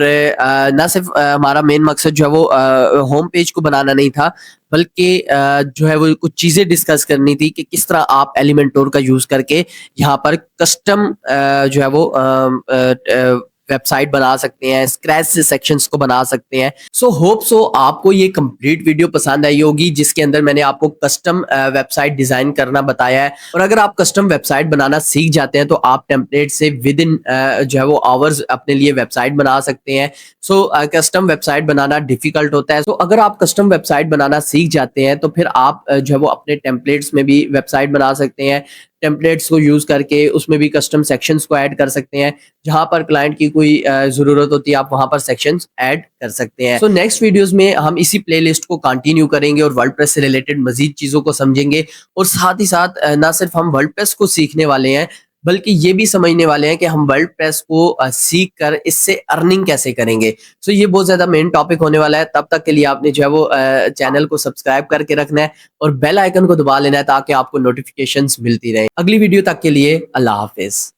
ना सिर्फ हमारा मेन मकसद जो है वो होम पेज को बनाना नहीं था, बल्कि जो है वो कुछ चीज़ें डिस्कस करनी थी कि किस तरह आप एलिमेंटोर का यूज़ करके यहाँ पर कस्टम जो है वो वेबसाइट बना सकते हैं, स्क्रैच से सेक्शंस को बना सकते हैं। सो होप सो आपको ये कंप्लीट वीडियो पसंद आई होगी, जिसके अंदर मैंने आपको कस्टम वेबसाइट डिजाइन करना बताया है। और अगर आप कस्टम वेबसाइट बनाना सीख जाते हैं तो आप टेम्पलेट से विद इन जो है वो आवर्स अपने लिए वेबसाइट बना सकते हैं। सो कस्टम वेबसाइट बनाना डिफिकल्ट होता है, तो अगर आप कस्टम वेबसाइट बनाना सीख जाते हैं तो फिर आप जो है वो अपने टेम्पलेट्स में भी वेबसाइट बना सकते हैं। टेम्पलेट्स को यूज करके उसमें भी कस्टम सेक्शंस को ऐड कर सकते हैं। जहां पर क्लाइंट की कोई जरूरत होती है आप वहां पर सेक्शंस ऐड कर सकते हैं। सो नेक्स्ट वीडियोस में हम इसी प्लेलिस्ट को कंटिन्यू करेंगे और वर्डप्रेस से रिलेटेड मजीद चीजों को समझेंगे। और साथ ही साथ ना सिर्फ हम वर्डप्रेस को सीखने वाले हैं, बल्कि ये भी समझने वाले हैं कि हम वर्डप्रेस को सीख कर इससे अर्निंग कैसे करेंगे। सो ये बहुत ज्यादा मेन टॉपिक होने वाला है। तब तक के लिए आपने जो है वो चैनल को सब्सक्राइब करके रखना है और बेल आइकन को दबा लेना है ताकि आपको नोटिफिकेशंस मिलती रहे। अगली वीडियो तक के लिए अल्लाह हाफिज।